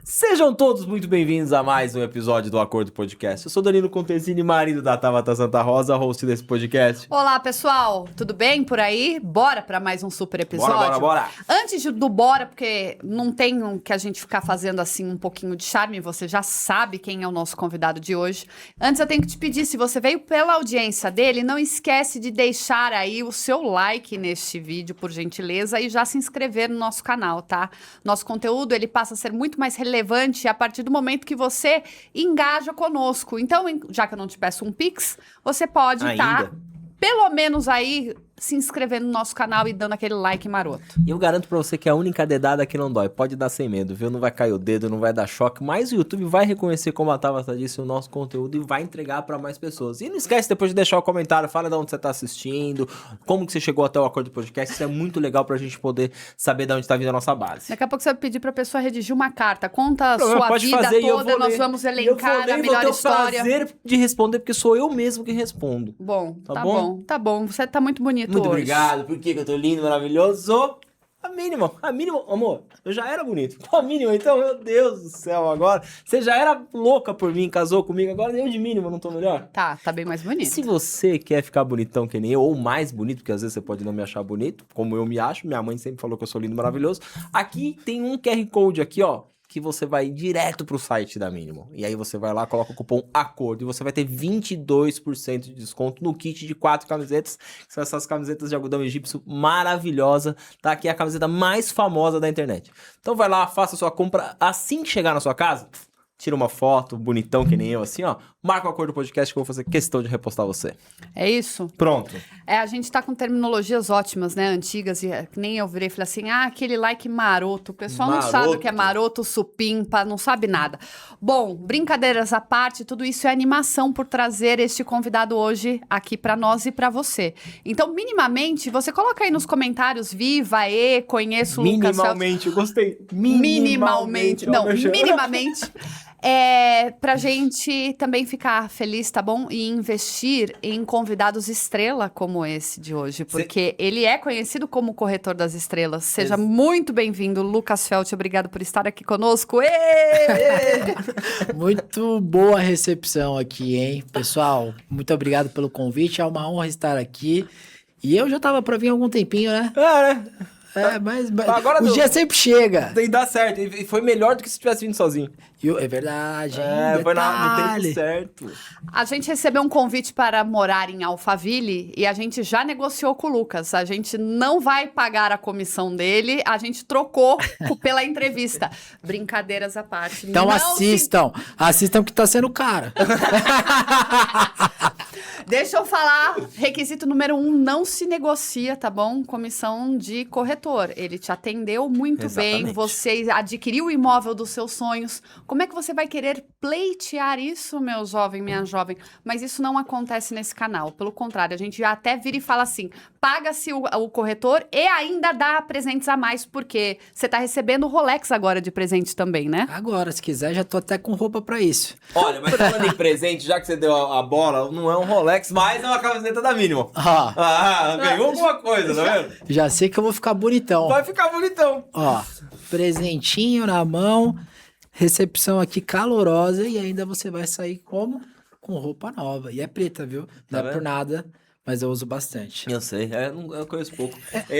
Sejam todos muito bem-vindos a mais um episódio do Acordo Podcast. Eu sou Danilo Contesini, marido da Tabata Santa Rosa, host desse podcast. Olá, pessoal. Tudo bem por aí? Bora pra mais um super episódio? Bora. Antes do bora, porque não tem que a gente ficar fazendo assim um pouquinho de charme, você já sabe quem é o nosso convidado de hoje. Antes eu tenho que te pedir, se você veio pela audiência dele, não esquece de deixar aí o seu like neste vídeo, por gentileza, e já se inscrever no nosso canal, tá? Nosso conteúdo, ele passa a ser muito mais relevante a partir do momento que você engaja conosco. Então, já que eu não te peço um Pix, você pode estar, pelo menos aí, se inscrevendo no nosso canal e dando aquele like maroto. E eu garanto pra você que é a única dedada que não dói. Pode dar sem medo, viu? Não vai cair o dedo, não vai dar choque, mas o YouTube vai reconhecer, como a Tabata disse, o nosso conteúdo e vai entregar pra mais pessoas. E não esquece depois de deixar o comentário, fala de onde você tá assistindo, como que você chegou até o Acordo Podcast. Isso é muito legal pra gente poder saber de onde tá vindo a nossa base. Daqui a pouco você vai pedir pra pessoa redigir uma carta. Conta a sua pode vida fazer, toda, nós vamos elencar a melhor história. Eu vou ter o prazer de responder, porque sou eu mesmo que respondo. Bom, tá bom. Você tá muito bonito muito hoje. Muito obrigado. Por que eu tô lindo, maravilhoso? A mínima, amor, eu já era bonito. A mínima, então, meu Deus do céu, agora. Você já era louca por mim, casou comigo, agora eu de mínima não tô melhor? Tá bem mais bonito. E se você quer ficar bonitão que nem eu, ou mais bonito, porque às vezes você pode não me achar bonito, como eu me acho, minha mãe sempre falou que eu sou lindo, maravilhoso. Aqui tem um QR Code aqui, ó, que você vai direto pro site da Minimal. E aí você vai lá, coloca o cupom ACORDO e você vai ter 22% de desconto no kit de 4 camisetas, que são essas camisetas de algodão egípcio maravilhosa, tá? Aqui é a camiseta mais famosa da internet. Então vai lá, faça a sua compra assim que chegar na sua casa. Tira uma foto, bonitão que nem eu, assim, ó. Marca o Acordo Podcast que eu vou fazer questão de repostar você. É isso? Pronto. A gente tá com terminologias ótimas, né? Antigas, e que nem eu virei e falei assim, aquele like maroto. O pessoal não sabe o que é maroto, supimpa, não sabe nada. Bom, brincadeiras à parte, tudo isso é animação por trazer este convidado hoje aqui pra nós e pra você. Então, minimamente, você coloca aí nos comentários, viva, conheço o Lucas. Minimamente, eu gostei. Minimamente. Não, minimamente. Pra gente também ficar feliz, tá bom? E investir em convidados estrela como esse de hoje, porque ele é conhecido como o corretor das estrelas. Seja muito bem-vindo, Lucas Felt. Obrigado por estar aqui conosco. Muito boa recepção aqui, hein? Pessoal, muito obrigado pelo convite. É uma honra estar aqui. E eu já tava pra vir há algum tempinho, né? Mas agora o dia sempre chega. Tem que dar certo. E foi melhor do que se tivesse vindo sozinho. É verdade. Foi no tempo certo. A gente recebeu um convite para morar em Alphaville e a gente já negociou com o Lucas. A gente não vai pagar a comissão dele, a gente trocou pela entrevista. Brincadeiras à parte. Então assistam que tá sendo caro. Deixa eu falar, requisito número 1, não se negocia, tá bom? Comissão de corretor. Ele te atendeu muito bem, você adquiriu o imóvel dos seus sonhos. Como é que você vai querer pleitear isso, meu jovem, minha jovem? Mas isso não acontece nesse canal. Pelo contrário, a gente já até vira e fala assim, paga-se o corretor e ainda dá presentes a mais, porque você tá recebendo o Rolex agora de presente também, né? Agora, se quiser, já tô até com roupa pra isso. Olha, mas falando em presente, já que você deu a bola, não é um Rolex, mas é uma camiseta da Minimal. Ganhou alguma coisa, tá vendo? Já sei que eu vou ficar bonitão. Vai ficar bonitão. Ó, presentinho na mão, recepção aqui calorosa e ainda você vai sair como? Com roupa nova. E é preta, viu? Não é por nada, mas eu uso bastante. Eu sei, eu conheço pouco.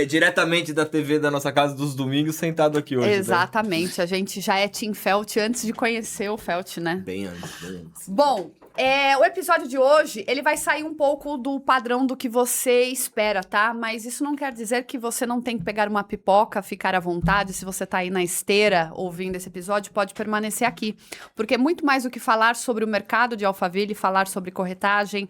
Diretamente da TV da nossa casa dos domingos, sentado aqui hoje. Exatamente, a gente já é Team Felt antes de conhecer o Felt, né? Bem antes. Bom, O episódio de hoje, ele vai sair um pouco do padrão do que você espera, tá? Mas isso não quer dizer que você não tem que pegar uma pipoca, ficar à vontade. Se você tá aí na esteira ouvindo esse episódio, pode permanecer aqui. Porque é muito mais do que falar sobre o mercado de Alphaville, falar sobre corretagem,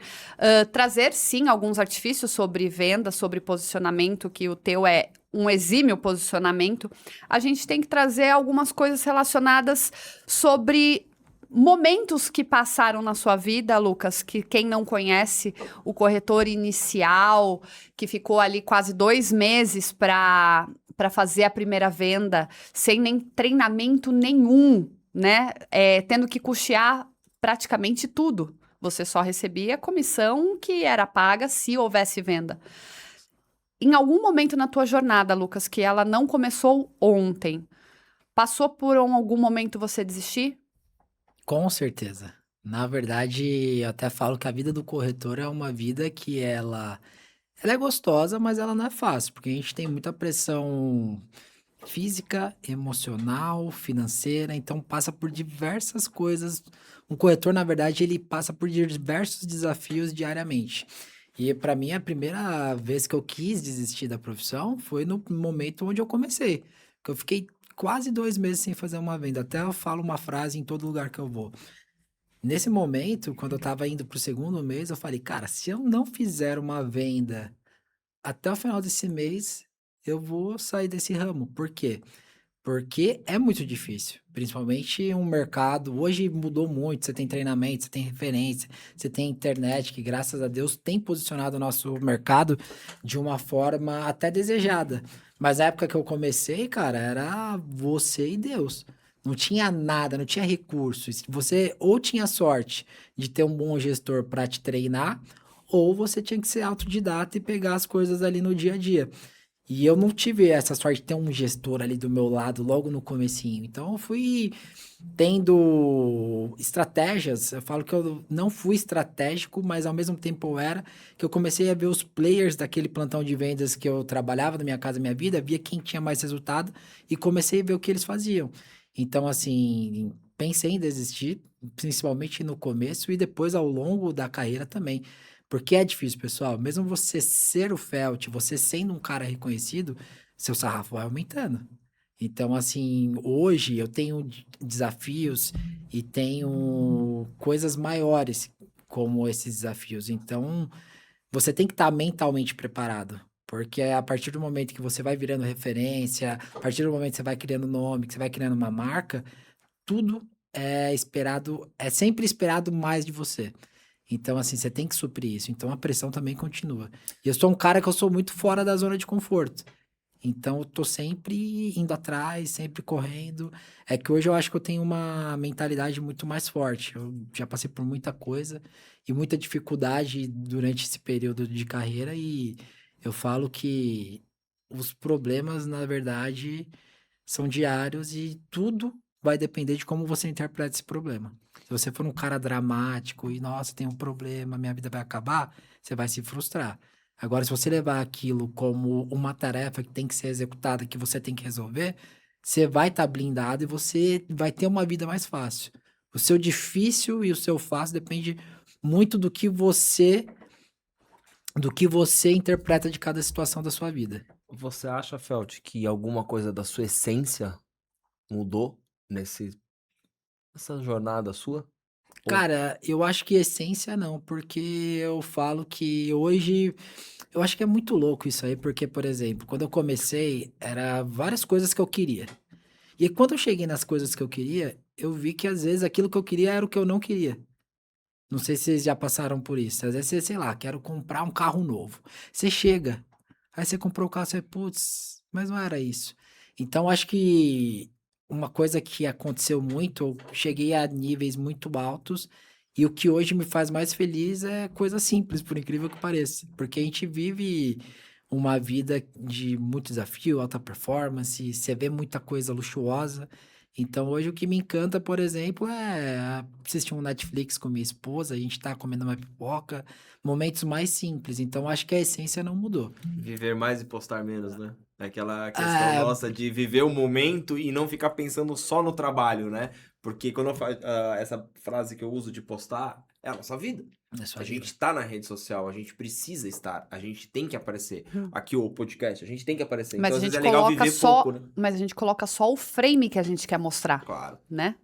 trazer, sim, alguns artifícios sobre venda, sobre posicionamento, que o teu é um exímio posicionamento. A gente tem que trazer algumas coisas relacionadas sobre momentos que passaram na sua vida, Lucas, que quem não conhece o corretor inicial, que ficou ali quase 2 meses para fazer a primeira venda, sem nem treinamento nenhum, né? Tendo que custear praticamente tudo. Você só recebia a comissão que era paga se houvesse venda. Em algum momento na tua jornada, Lucas, que ela não começou ontem, passou por algum momento você desistir? Com certeza. Na verdade, eu até falo que a vida do corretor é uma vida que ela é gostosa, mas ela não é fácil, porque a gente tem muita pressão física, emocional, financeira, então passa por diversas coisas. Um corretor, na verdade, ele passa por diversos desafios diariamente. E para mim, a primeira vez que eu quis desistir da profissão foi no momento onde eu comecei, que eu fiquei quase 2 meses sem fazer uma venda. Até eu falo uma frase em todo lugar que eu vou. Nesse momento, quando eu tava indo pro 2º mês, eu falei, cara, se eu não fizer uma venda até o final desse mês, eu vou sair desse ramo. Por quê? Porque é muito difícil, principalmente um mercado, hoje mudou muito, você tem treinamento, você tem referência, você tem internet, que graças a Deus tem posicionado o nosso mercado de uma forma até desejada. Mas na época que eu comecei, cara, era você e Deus. Não tinha nada, não tinha recursos. Você ou tinha sorte de ter um bom gestor para te treinar, ou você tinha que ser autodidata e pegar as coisas ali no dia a dia. E eu não tive essa sorte de ter um gestor ali do meu lado logo no comecinho. Então eu fui tendo estratégias. Eu falo que eu não fui estratégico, mas ao mesmo tempo eu era, que eu comecei a ver os players daquele plantão de vendas que eu trabalhava na Minha Casa Minha Vida, via quem tinha mais resultado e comecei a ver o que eles faziam. Então, assim, pensei em desistir, principalmente no começo e depois ao longo da carreira também. Porque é difícil, pessoal. Mesmo você ser o Felt, você sendo um cara reconhecido, seu sarrafo vai aumentando. Então, assim, hoje eu tenho desafios e tenho coisas maiores como esses desafios. Então, você tem que estar mentalmente preparado. Porque a partir do momento que você vai virando referência, a partir do momento que você vai criando nome, que você vai criando uma marca, tudo é esperado, é sempre esperado mais de você. Então, assim, você tem que suprir isso. Então, a pressão também continua. E eu sou um cara que eu sou muito fora da zona de conforto. Então, eu tô sempre indo atrás, sempre correndo. É que hoje eu acho que eu tenho uma mentalidade muito mais forte. Eu já passei por muita coisa e muita dificuldade durante esse período de carreira e eu falo que os problemas, na verdade, são diários e tudo vai depender de como você interpreta esse problema. Se você for um cara dramático e, nossa, tem um problema, minha vida vai acabar, você vai se frustrar. Agora, se você levar aquilo como uma tarefa que tem que ser executada, que você tem que resolver, você vai estar blindado e você vai ter uma vida mais fácil. O seu difícil e o seu fácil depende muito do que você interpreta de cada situação da sua vida. Você acha, Felt, que alguma coisa da sua essência mudou nessa jornada sua? Cara, eu acho que essência não, porque eu falo que hoje, eu acho que é muito louco isso aí, porque, por exemplo, quando eu comecei, era várias coisas que eu queria. E quando eu cheguei nas coisas que eu queria, eu vi que às vezes aquilo que eu queria era o que eu não queria. Não sei se vocês já passaram por isso. Às vezes você, sei lá, quero comprar um carro novo. Você chega, aí você comprou o carro, você, putz, mas não era isso. Então, acho que uma coisa que aconteceu muito, eu cheguei a níveis muito altos, e o que hoje me faz mais feliz é coisa simples, por incrível que pareça. Porque a gente vive uma vida de muito desafio, alta performance, você vê muita coisa luxuosa. Então, hoje o que me encanta, por exemplo, é assistir um Netflix com minha esposa, a gente tá comendo uma pipoca, momentos mais simples. Então, acho que a essência não mudou. Viver mais e postar menos, né? Aquela questão nossa de viver o momento e não ficar pensando só no trabalho, né? Porque quando eu faço essa frase que eu uso de postar, É a nossa vida. A gente tá na rede social, a gente precisa estar, a gente tem que aparecer. Aqui o podcast, a gente tem que aparecer. Mas então, a às vezes gente é legal coloca viver só, pouco, né? mas a gente coloca só o frame que a gente quer mostrar, Claro. né?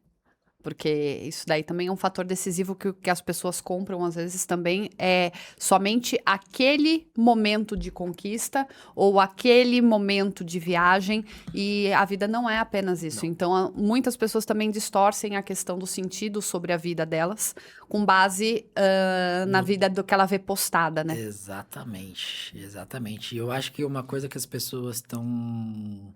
Porque isso daí também é um fator decisivo que as pessoas compram, às vezes, também é somente aquele momento de conquista ou aquele momento de viagem, e a vida não é apenas isso. Não. Então, muitas pessoas também distorcem a questão do sentido sobre a vida delas com base na vida do que ela vê postada, né? Exatamente. E eu acho que uma coisa que as pessoas estão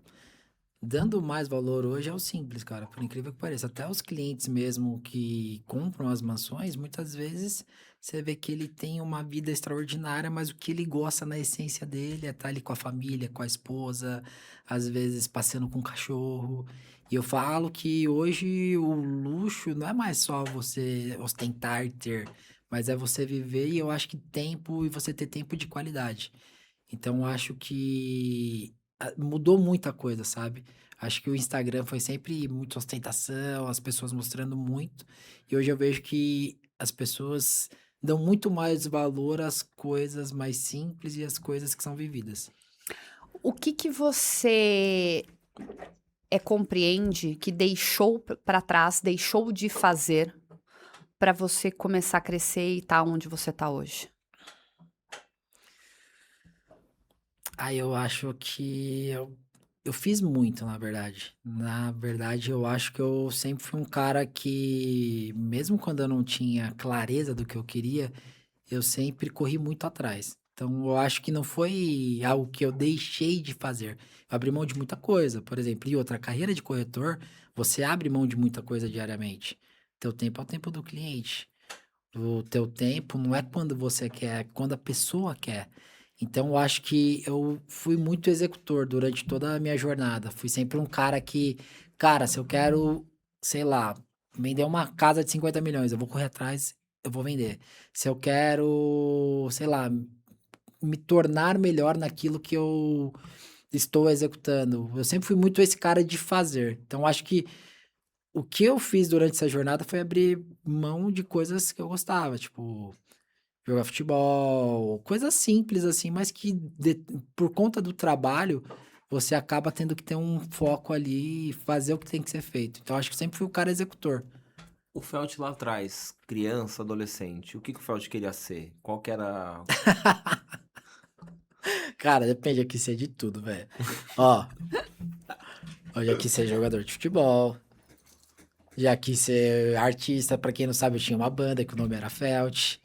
dando mais valor hoje é o simples, cara. Por incrível que pareça. Até os clientes mesmo que compram as mansões, muitas vezes você vê que ele tem uma vida extraordinária, mas o que ele gosta na essência dele é estar ali com a família, com a esposa, às vezes passeando com o cachorro. E eu falo que hoje o luxo não é mais só você ostentar e ter, mas é você viver, e eu acho que tempo, e você ter tempo de qualidade. Então, eu acho que mudou muita coisa, sabe? Acho que o Instagram foi sempre muita ostentação, as pessoas mostrando muito. E hoje eu vejo que as pessoas dão muito mais valor às coisas mais simples e às coisas que são vividas. O que você compreende que deixou para trás, deixou de fazer para você começar a crescer e estar onde você está hoje? Eu acho que eu fiz muito, na verdade. Na verdade, eu acho que eu sempre fui um cara que, mesmo quando eu não tinha clareza do que eu queria, eu sempre corri muito atrás. Então, eu acho que não foi algo que eu deixei de fazer. Eu abri mão de muita coisa, por exemplo. E outra, carreira de corretor, você abre mão de muita coisa diariamente. Teu tempo é o tempo do cliente. O teu tempo não é quando você quer, é quando a pessoa quer. Então, eu acho que eu fui muito executor durante toda a minha jornada. Fui sempre um cara que, cara, se eu quero, sei lá, vender uma casa de 50 milhões, eu vou correr atrás, eu vou vender. Se eu quero, sei lá, me tornar melhor naquilo que eu estou executando, eu sempre fui muito esse cara de fazer. Então, eu acho que o que eu fiz durante essa jornada foi abrir mão de coisas que eu gostava, tipo jogar futebol, coisas simples assim, mas que por conta do trabalho, você acaba tendo que ter um foco ali e fazer o que tem que ser feito. Então, acho que sempre fui o cara executor. O Felt lá atrás, criança, adolescente, o que o Felt queria ser? Qual que era... Cara, depende, aqui ser de tudo, velho. Ó, eu já quis ser jogador de futebol, já quis ser artista, pra quem não sabe, eu tinha uma banda que o nome era Felt.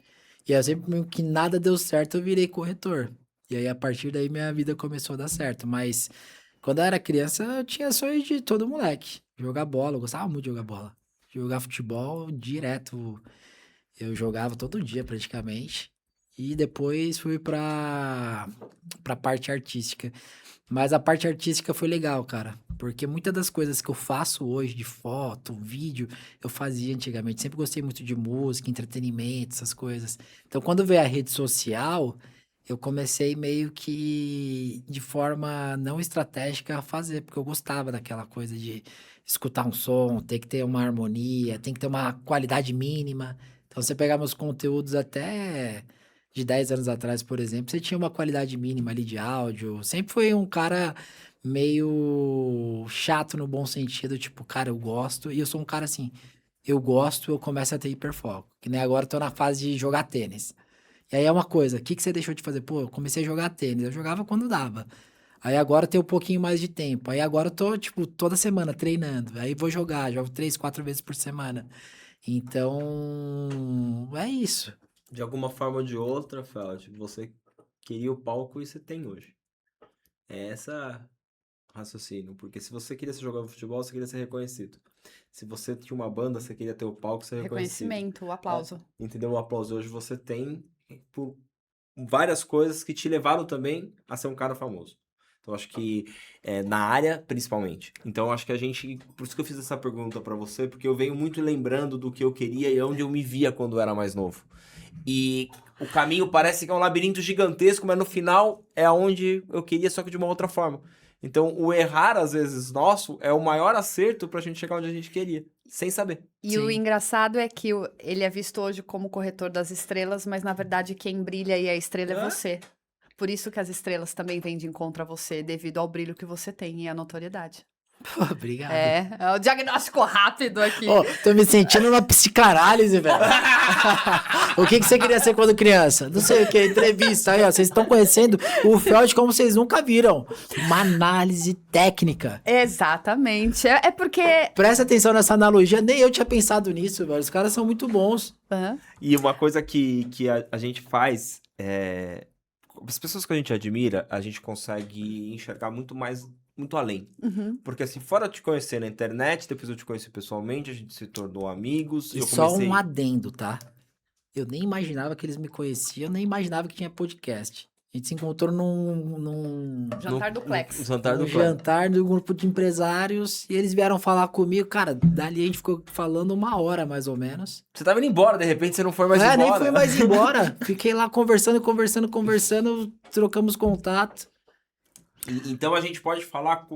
E eu sempre, meio que nada deu certo, eu virei corretor. E aí, a partir daí, minha vida começou a dar certo. Mas, quando eu era criança, eu tinha sonho de todo moleque. Jogar bola, eu gostava muito de jogar bola. Jogar futebol direto. Eu jogava todo dia, praticamente. E depois fui pra parte artística. Mas a parte artística foi legal, cara. Porque muitas das coisas que eu faço hoje, de foto, vídeo, eu fazia antigamente. Sempre gostei muito de música, entretenimento, essas coisas. Então, quando veio a rede social, eu comecei meio que de forma não estratégica a fazer, porque eu gostava daquela coisa de escutar um som, ter que ter uma harmonia, tem que ter uma qualidade mínima. Então, você pegar meus conteúdos até de 10 anos atrás, por exemplo, você tinha uma qualidade mínima ali de áudio. Sempre foi um cara meio chato no bom sentido, tipo, cara, eu gosto. E eu sou um cara assim, eu gosto, eu começo a ter hiperfoco. Que nem agora eu tô na fase de jogar tênis. E aí é uma coisa, o que você deixou de fazer? Pô, eu comecei a jogar tênis, eu jogava quando dava. Aí agora tem um pouquinho mais de tempo. Aí agora eu tô, tipo, toda semana treinando. Aí vou jogar, jogo 3, 4 vezes por semana. Então, é isso. De alguma forma ou de outra, Felt, você queria o palco e você tem hoje. É essa raciocínio. Porque se você queria ser jogador de futebol, você queria ser reconhecido. Se você tinha uma banda, você queria ter o palco e ser reconhecido. Reconhecimento, o aplauso. Entendeu? O aplauso hoje você tem por várias coisas que te levaram também a ser um cara famoso. Então, acho que na área, principalmente. Então, acho que a gente... Por isso que eu fiz essa pergunta pra você, porque eu venho muito lembrando do que eu queria e onde eu me via quando eu era mais novo. E o caminho parece que é um labirinto gigantesco, mas no final é onde eu queria, só que de uma outra forma. Então, o errar, às vezes, nosso, é o maior acerto pra gente chegar onde a gente queria. sem saber. E o engraçado é que ele é visto hoje como corretor das estrelas, mas na verdade quem brilha e a estrela é você. Por isso que as estrelas também vêm de encontro a você, devido ao brilho que você tem e à notoriedade. Pô, obrigado. É o diagnóstico rápido aqui. Tô me sentindo uma psicanálise, velho. O que você queria ser quando criança? Não sei o que, entrevista aí, ó. Vocês estão conhecendo o Feld como vocês nunca viram. Uma análise técnica. Exatamente. É porque... Presta atenção nessa analogia, nem eu tinha pensado nisso, velho. Os caras são muito bons. E uma coisa que a gente faz as pessoas que a gente admira, a gente consegue enxergar muito além. Porque assim, fora te conhecer na internet, depois eu te conheci pessoalmente, a gente se tornou amigos. E só um adendo, tá? Eu nem imaginava que eles me conheciam, nem imaginava que tinha podcast. A gente se encontrou num jantar duplex. Jantar do grupo de empresários, e eles vieram falar comigo. Cara, dali a gente ficou falando 1 hora, mais ou menos. Você tava indo embora, de repente você não foi mais embora. Nem fui mais embora. Fiquei lá conversando, trocamos contato. Então a gente pode falar,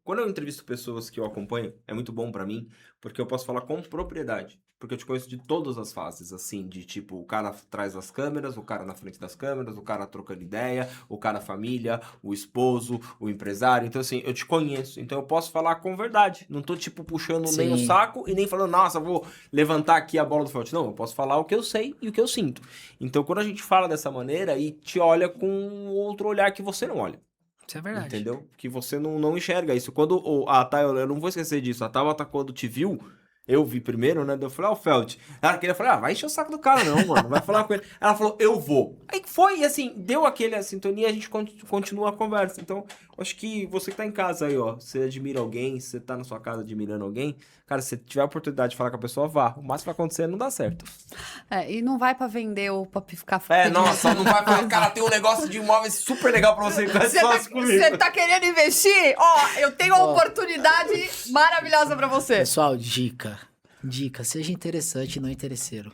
quando eu entrevisto pessoas que eu acompanho, é muito bom pra mim, porque eu posso falar com propriedade. Porque eu te conheço de todas as fases, assim, de tipo, o cara atrás das câmeras, o cara na frente das câmeras, o cara trocando ideia, o cara família, o esposo, o empresário. Então, assim, eu te conheço. Então eu posso falar com verdade. Não tô, tipo, puxando nem o saco e nem falando, nossa, vou levantar aqui a bola do Felt. Não, eu posso falar o que eu sei e o que eu sinto. Então, quando a gente fala dessa maneira, e te olha com outro olhar que você não olha. Isso é verdade. Entendeu? Que você não enxerga isso. Quando a Thay, eu não vou esquecer disso, a Tabata, quando te viu, eu vi primeiro, né? Eu falei, o Felt. Ela queria falar, vai encher o saco do cara, não, mano. Vai falar com ele. Ela falou, eu vou. Aí foi, e assim, deu a sintonia e a gente continua a conversa. Então, acho que você que tá em casa aí, ó, você admira alguém, você tá na sua casa admirando alguém, cara, se tiver a oportunidade de falar com a pessoa, vá. O máximo que vai acontecer não dá certo. E não vai pra vender ou pra ficar... Nossa, não vai falar, cara, tem um negócio de imóveis super legal pra você. Você tá querendo investir? Ó, eu tenho uma oportunidade maravilhosa pra você. Pessoal, dica, seja interessante e não interesseiro.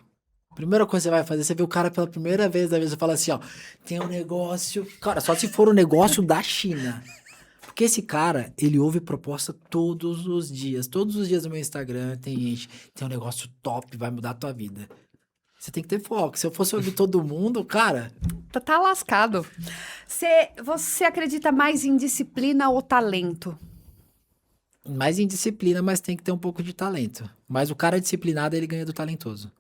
Primeira coisa que você vai fazer, você vê o cara pela primeira vez da vez, você fala assim, ó, tem um negócio... Cara, só se for um negócio da China. Porque esse cara, ele ouve proposta todos os dias. Todos os dias no meu Instagram tem gente, tem um negócio top, vai mudar a tua vida. Você tem que ter foco. Se eu fosse ouvir todo mundo, cara... Tá lascado. Você acredita mais em disciplina ou talento? Mais em disciplina, mas tem que ter um pouco de talento. Mas o cara disciplinado, ele ganha do talentoso.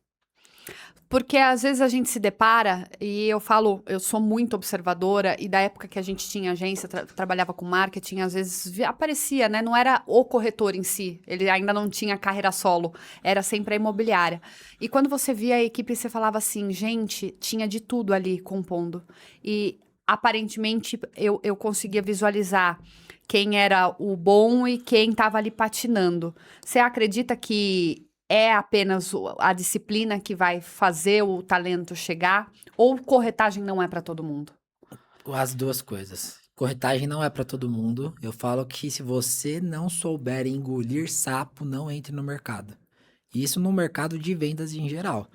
Porque às vezes a gente se depara, e eu falo, eu sou muito observadora, e da época que a gente tinha agência, trabalhava com marketing, às vezes aparecia, né? Não era o corretor em si, ele ainda não tinha carreira solo, era sempre a imobiliária. E quando você via a equipe, você falava assim, gente, tinha de tudo ali compondo. E aparentemente eu conseguia visualizar quem era o bom e quem estava ali patinando. Você acredita que é apenas a disciplina que vai fazer o talento chegar? Ou corretagem não é para todo mundo? As duas coisas. Corretagem não é para todo mundo. Eu falo que se você não souber engolir sapo, não entre no mercado. Isso no mercado de vendas em geral.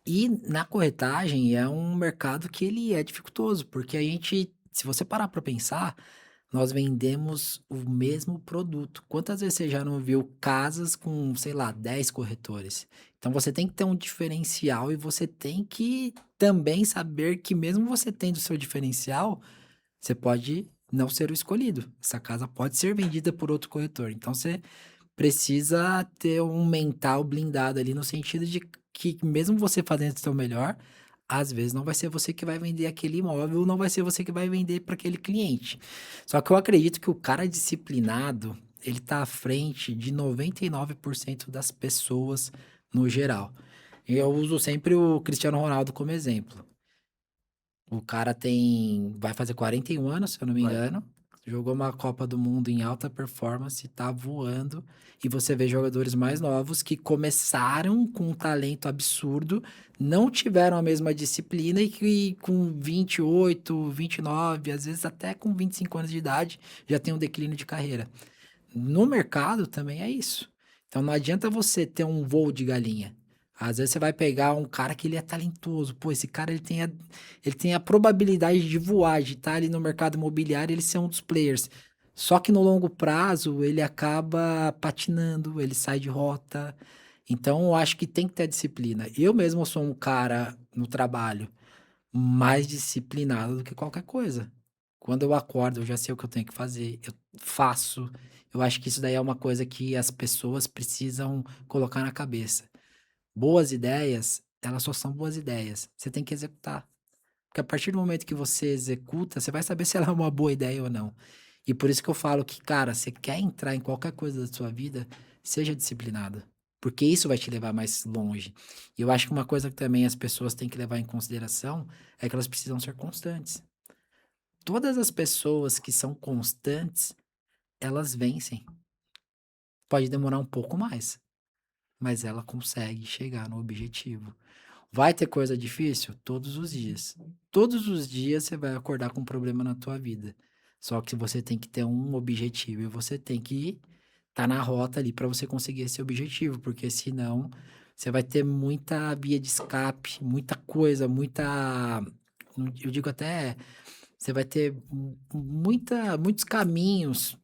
E na corretagem é um mercado que ele é dificultoso, porque a gente, se você parar para pensar, nós vendemos o mesmo produto. Quantas vezes você já não viu casas com, sei lá, 10 corretores? Então você tem que ter um diferencial e você tem que também saber que mesmo você tendo o seu diferencial, você pode não ser o escolhido. Essa casa pode ser vendida por outro corretor. Então você precisa ter um mental blindado ali no sentido de que mesmo você fazendo o seu melhor, às vezes não vai ser você que vai vender aquele imóvel, não vai ser você que vai vender para aquele cliente. Só que eu acredito que o cara disciplinado, ele tá à frente de 99% das pessoas no geral. Eu uso sempre o Cristiano Ronaldo como exemplo. O cara vai fazer 41 anos, se eu não me engano. Jogou uma Copa do Mundo em alta performance, tá voando. E você vê jogadores mais novos que começaram com um talento absurdo, não tiveram a mesma disciplina e que com 28, 29, às vezes até com 25 anos de idade, já tem um declínio de carreira. No mercado também é isso. Então não adianta você ter um voo de galinha. Às vezes você vai pegar um cara que ele é talentoso. Pô, esse cara ele tem a probabilidade de voar, de estar ali no mercado imobiliário, ele ser um dos players. Só que no longo prazo, ele acaba patinando, ele sai de rota. Então, eu acho que tem que ter disciplina. Eu mesmo sou um cara no trabalho mais disciplinado do que qualquer coisa. Quando eu acordo, eu já sei o que eu tenho que fazer, eu faço. Eu acho que isso daí é uma coisa que as pessoas precisam colocar na cabeça. Boas ideias, elas só são boas ideias. Você tem que executar. Porque a partir do momento que você executa, você vai saber se ela é uma boa ideia ou não. E por isso que eu falo que, cara, você quer entrar em qualquer coisa da sua vida, seja disciplinado. Porque isso vai te levar mais longe. E eu acho que uma coisa que também as pessoas têm que levar em consideração é que elas precisam ser constantes. Todas as pessoas que são constantes, elas vencem. Pode demorar um pouco mais, mas ela consegue chegar no objetivo. Vai ter coisa difícil? Todos os dias. Todos os dias você vai acordar com um problema na tua vida. Só que você tem que ter um objetivo e você tem que estar na rota ali para você conseguir esse objetivo, porque senão você vai ter muita via de escape, muita coisa, eu digo até, você vai ter muitos caminhos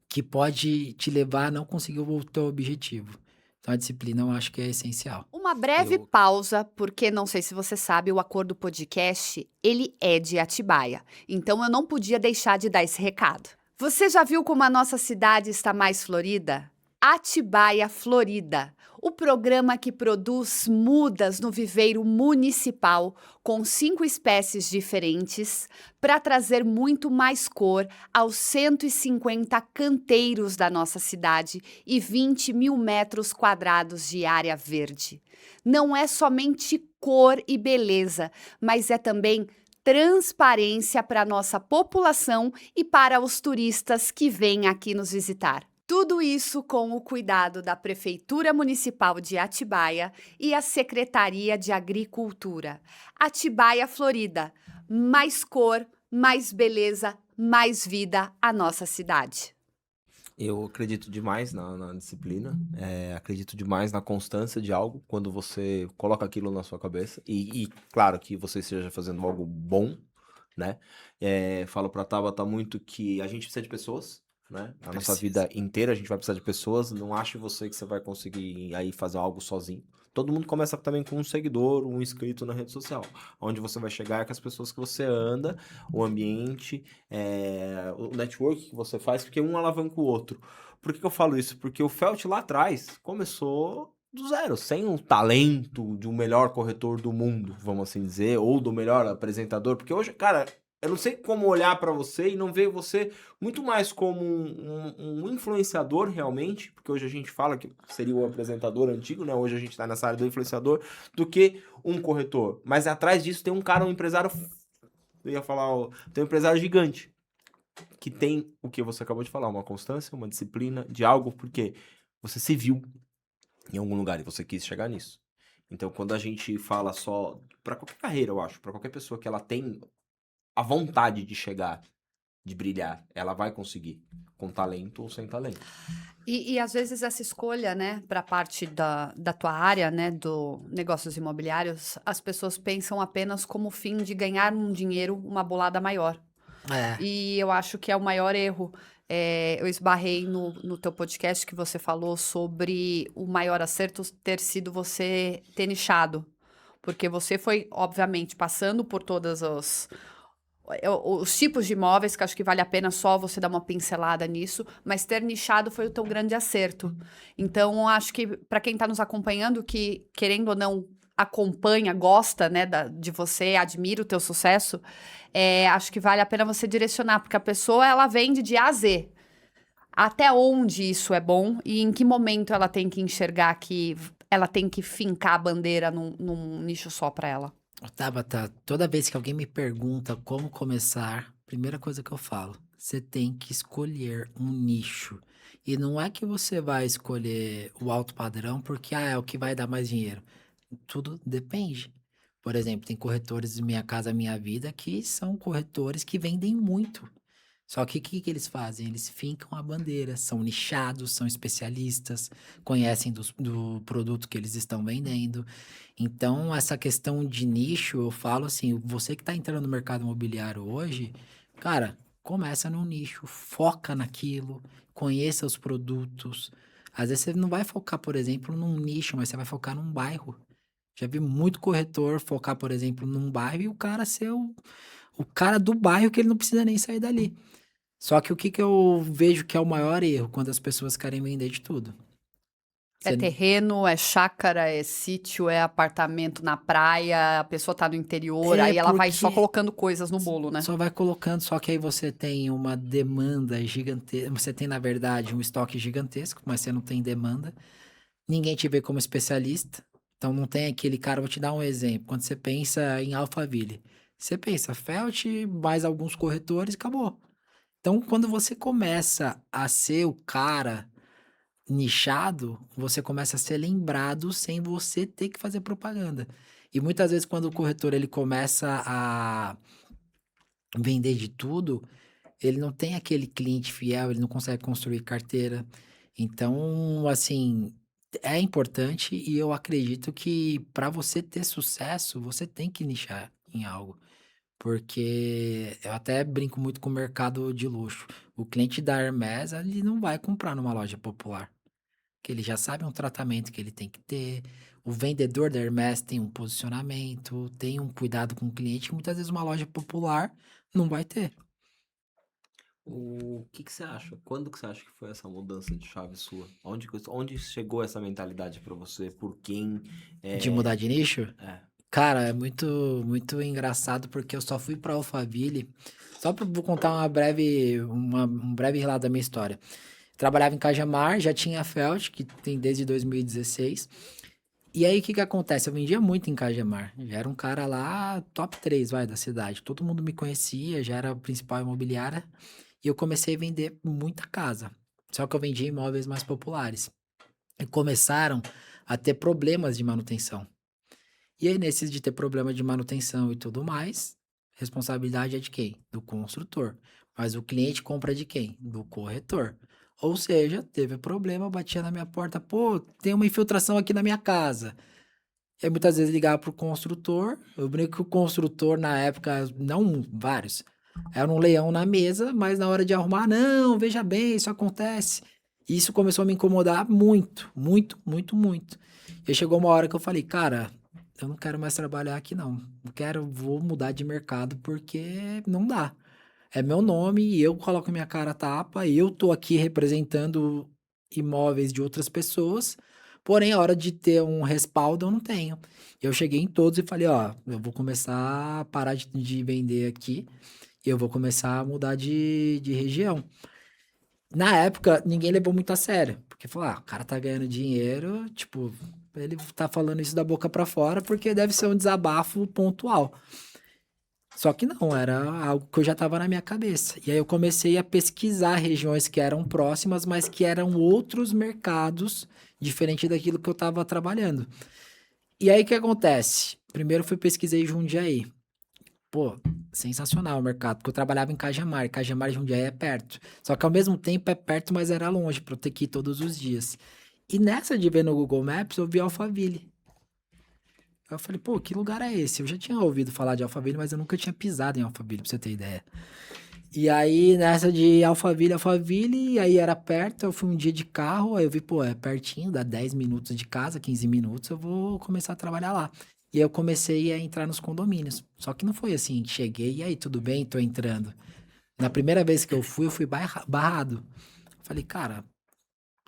que pode te levar a não conseguir o teu objetivo. Então, a disciplina eu acho que é essencial. Uma breve pausa, porque não sei se você sabe, o Acordo Podcast, ele é de Atibaia. Então, eu não podia deixar de dar esse recado. Você já viu como a nossa cidade está mais florida? Atibaia Florida, o programa que produz mudas no viveiro municipal com 5 espécies diferentes para trazer muito mais cor aos 150 canteiros da nossa cidade e 20 mil metros quadrados de área verde. Não é somente cor e beleza, mas é também transparência para a nossa população e para os turistas que vêm aqui nos visitar. Tudo isso com o cuidado da Prefeitura Municipal de Atibaia e a Secretaria de Agricultura. Atibaia, Florida. Mais cor, mais beleza, mais vida à nossa cidade. Eu acredito demais na disciplina, acredito demais na constância de algo, quando você coloca aquilo na sua cabeça, e claro que você esteja fazendo algo bom, né? Falo pra Tabata muito que a gente precisa de pessoas, né? A nossa vida inteira a gente vai precisar de pessoas, não ache você que você vai conseguir aí fazer algo sozinho. Todo mundo começa também com um seguidor, um inscrito na rede social. Onde você vai chegar é com as pessoas que você anda, o ambiente, o network que você faz, porque um alavanca o outro. Por que eu falo isso? Porque o Felt lá atrás começou do zero, sem o talento de um melhor corretor do mundo, vamos assim dizer, ou do melhor apresentador, porque hoje, cara, eu não sei como olhar pra você e não ver você muito mais como um influenciador realmente, porque hoje a gente fala que seria o apresentador antigo, né? Hoje a gente tá nessa área do influenciador, do que um corretor. Mas atrás disso tem um cara, um empresário, eu ia falar, tem um empresário gigante, que tem o que você acabou de falar, uma constância, uma disciplina de algo, porque você se viu em algum lugar e você quis chegar nisso. Então, quando a gente fala só, pra qualquer carreira, eu acho, pra qualquer pessoa que ela tem a vontade de chegar, de brilhar, ela vai conseguir, com talento ou sem talento. E às vezes essa escolha, né, para a parte da tua área, né, do negócios imobiliários, as pessoas pensam apenas como fim de ganhar um dinheiro, uma bolada maior. E eu acho que é o maior erro. Eu esbarrei no teu podcast que você falou sobre o maior acerto ter sido você ter nichado. Porque você foi, obviamente, passando por todas os tipos de imóveis, que acho que vale a pena só você dar uma pincelada nisso, mas ter nichado foi o teu grande acerto. Então, acho que para quem está nos acompanhando, que querendo ou não acompanha, gosta, né, de você, admira o teu sucesso, acho que vale a pena você direcionar, porque a pessoa, ela vende de A a Z. Até onde isso é bom e em que momento ela tem que enxergar que ela tem que fincar a bandeira num nicho só para ela. Tabata, toda vez que alguém me pergunta como começar, primeira coisa que eu falo, você tem que escolher um nicho. E não é que você vai escolher o alto padrão porque é o que vai dar mais dinheiro. Tudo depende. Por exemplo, tem corretores de Minha Casa Minha Vida que são corretores que vendem muito. Só que o que eles fazem? Eles fincam a bandeira, são nichados, são especialistas, conhecem do produto que eles estão vendendo. Então, essa questão de nicho, eu falo assim, você que está entrando no mercado imobiliário hoje, cara, começa num nicho, foca naquilo, conheça os produtos. Às vezes você não vai focar, por exemplo, num nicho, mas você vai focar num bairro. Já vi muito corretor focar, por exemplo, num bairro e o cara ser o cara do bairro que ele não precisa nem sair dali. Só que o que eu vejo que é o maior erro quando as pessoas querem vender de tudo? É terreno, é chácara, é sítio, é apartamento na praia, a pessoa tá no interior, aí ela vai só colocando coisas no bolo, né? Só vai colocando, só que aí você tem uma demanda gigantesca, você tem, na verdade, um estoque gigantesco, mas você não tem demanda. Ninguém te vê como especialista, então não tem aquele cara, vou te dar um exemplo, quando você pensa em Alphaville, você pensa Felt, mais alguns corretores, acabou. Então, quando você começa a ser o cara nichado, você começa a ser lembrado sem você ter que fazer propaganda. E muitas vezes quando o corretor ele começa a vender de tudo, ele não tem aquele cliente fiel, ele não consegue construir carteira. Então, assim, é importante e eu acredito que para você ter sucesso, você tem que nichar em algo. Porque eu até brinco muito com o mercado de luxo. O cliente da Hermès, ele não vai comprar numa loja popular. Que ele já sabe um tratamento que ele tem que ter. O vendedor da Hermès tem um posicionamento, tem um cuidado com o cliente que muitas vezes uma loja popular não vai ter. O que você acha? Quando que você acha que foi essa mudança de chave sua? Onde chegou essa mentalidade pra você? Por quem? De mudar de nicho? É. Cara, é muito, muito engraçado porque eu só fui pra Alphaville. Só pra vou contar um breve relato da minha história. Trabalhava em Cajamar, já tinha a Felt, que tem desde 2016. E aí, o que acontece? Eu vendia muito em Cajamar. Já era um cara lá, top 3, da cidade. Todo mundo me conhecia, já era a principal imobiliária. E eu comecei a vender muita casa. Só que eu vendia imóveis mais populares. E começaram a ter problemas de manutenção. E aí, nesses de ter problema de manutenção e tudo mais, responsabilidade é de quem? Do construtor. Mas o cliente compra de quem? Do corretor. Ou seja, teve problema, batia na minha porta, pô, tem uma infiltração aqui na minha casa. E aí, muitas vezes ligava pro construtor. Eu brinco que o construtor, na época, não um, vários, era um leão na mesa, mas na hora de arrumar, não, veja bem, isso acontece. E isso começou a me incomodar muito, muito, muito, muito. E aí chegou uma hora que eu falei, cara, eu não quero mais trabalhar aqui, não. Não quero, vou mudar de mercado porque não dá. É meu nome e eu coloco minha cara a tapa, eu tô aqui representando imóveis de outras pessoas, porém, a hora de ter um respaldo, eu não tenho. Eu cheguei em todos e falei, ó, eu vou começar a parar de vender aqui e eu vou começar a mudar de região. Na época, ninguém levou muito a sério, porque falou, o cara tá ganhando dinheiro, tipo, ele tá falando isso da boca pra fora porque deve ser um desabafo pontual. Só que não, era algo que eu já tava na minha cabeça. E aí eu comecei a pesquisar regiões que eram próximas, mas que eram outros mercados, diferente daquilo que eu tava trabalhando. E aí o que acontece? Primeiro eu pesquisei Jundiaí. Pô, sensacional o mercado, porque eu trabalhava em Cajamar, e Cajamar e Jundiaí é perto. Só que ao mesmo tempo é perto, mas era longe, pra eu ter que ir todos os dias. E nessa de ver no Google Maps, eu vi Alphaville. Eu falei, pô, que lugar é esse? Eu já tinha ouvido falar de Alphaville, mas eu nunca tinha pisado em Alphaville, pra você ter ideia. E aí, nessa de Alphaville, e aí era perto, eu fui um dia de carro, aí eu vi, pô, é pertinho, dá 10 minutos de casa, 15 minutos, eu vou começar a trabalhar lá. E aí eu comecei a entrar nos condomínios. Só que não foi assim, cheguei, e aí, tudo bem, tô entrando. Na primeira vez que eu fui barrado. Falei, cara,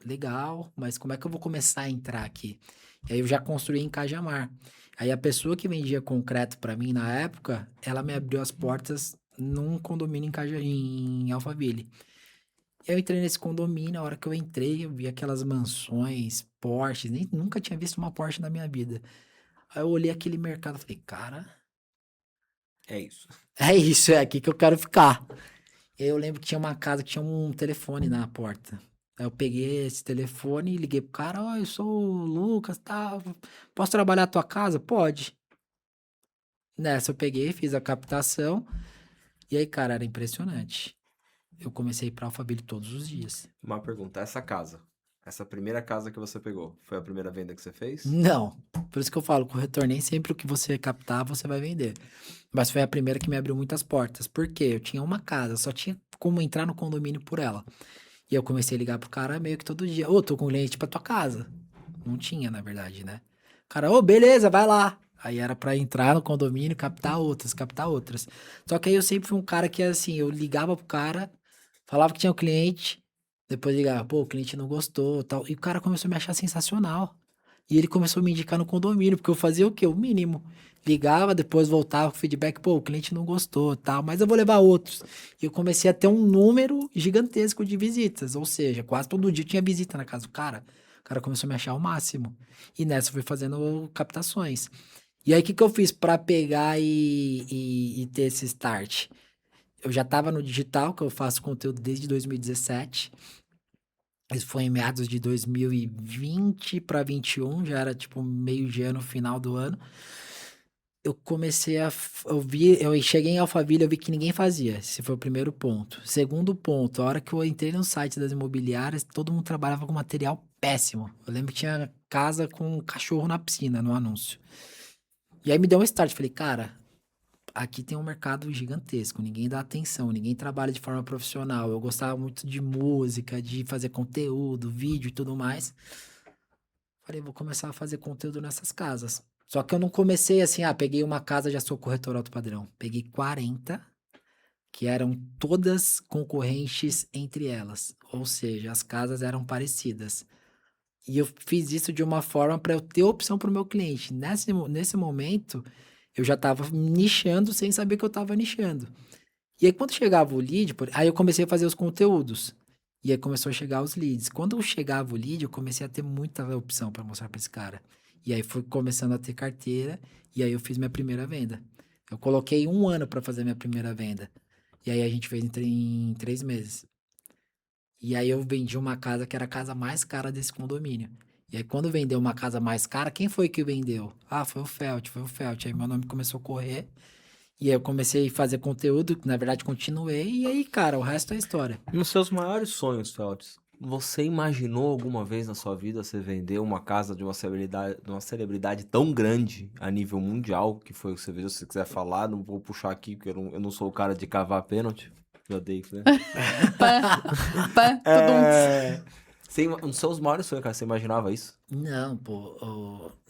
legal, mas como é que eu vou começar a entrar aqui? E aí eu já construí em Cajamar. Aí a pessoa que vendia concreto pra mim na época, ela me abriu as portas num condomínio em Alphaville. Eu entrei nesse condomínio, a hora que eu entrei, eu vi aquelas mansões, Porsches, nunca tinha visto uma Porsche na minha vida. Aí eu olhei aquele mercado e falei, cara... É isso. É isso, é aqui que eu quero ficar. E aí eu lembro que tinha uma casa que tinha um telefone na porta. Aí eu peguei esse telefone e liguei pro cara, ó, eu sou o Lucas, tá? Posso trabalhar na tua casa? Pode. Nessa eu peguei, fiz a captação. E aí, cara, era impressionante. Eu comecei a ir pra Alphaville todos os dias. Uma pergunta, essa primeira casa que você pegou, foi a primeira venda que você fez? Não. Por isso que eu falo, corretor, nem sempre o que você captar, você vai vender. Mas foi a primeira que me abriu muitas portas. Por quê? Eu tinha uma casa, só tinha como entrar no condomínio por ela. E eu comecei a ligar pro cara meio que todo dia. Tô com um cliente pra tua casa. Não tinha, na verdade, né? O cara, beleza, vai lá. Aí era pra entrar no condomínio, captar outras. Só que aí eu sempre fui um cara que, assim, eu ligava pro cara, falava que tinha um cliente, depois ligava, o cliente não gostou, tal. E o cara começou a me achar sensacional. E ele começou a me indicar no condomínio, porque eu fazia o quê? O mínimo. Ligava, depois voltava com feedback, o cliente não gostou, tal, mas eu vou levar outros. E eu comecei a ter um número gigantesco de visitas, ou seja, quase todo dia tinha visita na casa do cara. O cara começou a me achar o máximo. E nessa eu fui fazendo captações. E aí, o que eu fiz para pegar e ter esse start? Eu já estava no digital, que eu faço conteúdo desde 2017. Isso foi em meados de 2020 para 2021, já era tipo meio de ano, final do ano. Eu comecei eu cheguei em Alphaville, eu vi que ninguém fazia. Esse foi o primeiro ponto. Segundo ponto, a hora que eu entrei no site das imobiliárias, todo mundo trabalhava com material péssimo. Eu lembro que tinha casa com um cachorro na piscina, no anúncio. E aí me deu um start, falei, cara, aqui tem um mercado gigantesco, ninguém dá atenção, ninguém trabalha de forma profissional. Eu gostava muito de música, de fazer conteúdo, vídeo e tudo mais. Falei, vou começar a fazer conteúdo nessas casas. Só que eu não comecei assim, peguei uma casa, já sou corretor alto padrão. Peguei 40, que eram todas concorrentes entre elas. Ou seja, as casas eram parecidas. E eu fiz isso de uma forma para eu ter opção para o meu cliente. Nesse momento, eu já estava nichando sem saber que eu estava nichando. E aí, quando chegava o lead, aí eu comecei a fazer os conteúdos. E aí começou a chegar os leads. Quando chegava o lead, eu comecei a ter muita opção para mostrar para esse cara. E aí fui começando a ter carteira, e aí eu fiz minha primeira venda. Eu coloquei 1 ano para fazer minha primeira venda. E aí a gente fez em 3 meses. E aí eu vendi uma casa que era a casa mais cara desse condomínio. E aí quando vendeu uma casa mais cara, quem foi que vendeu? Foi o Felt. Aí meu nome começou a correr. E aí eu comecei a fazer conteúdo, na verdade continuei. E aí, cara, o resto é história. Nos seus maiores sonhos, Feltz, você imaginou alguma vez na sua vida você vender uma casa de uma celebridade tão grande a nível mundial, que foi o que você viu? Se você quiser falar, não vou puxar aqui, porque eu não sou o cara de cavar pênalti. Eu odeio, né? Nos seus maiores sonhos, cara, você imaginava isso? Não,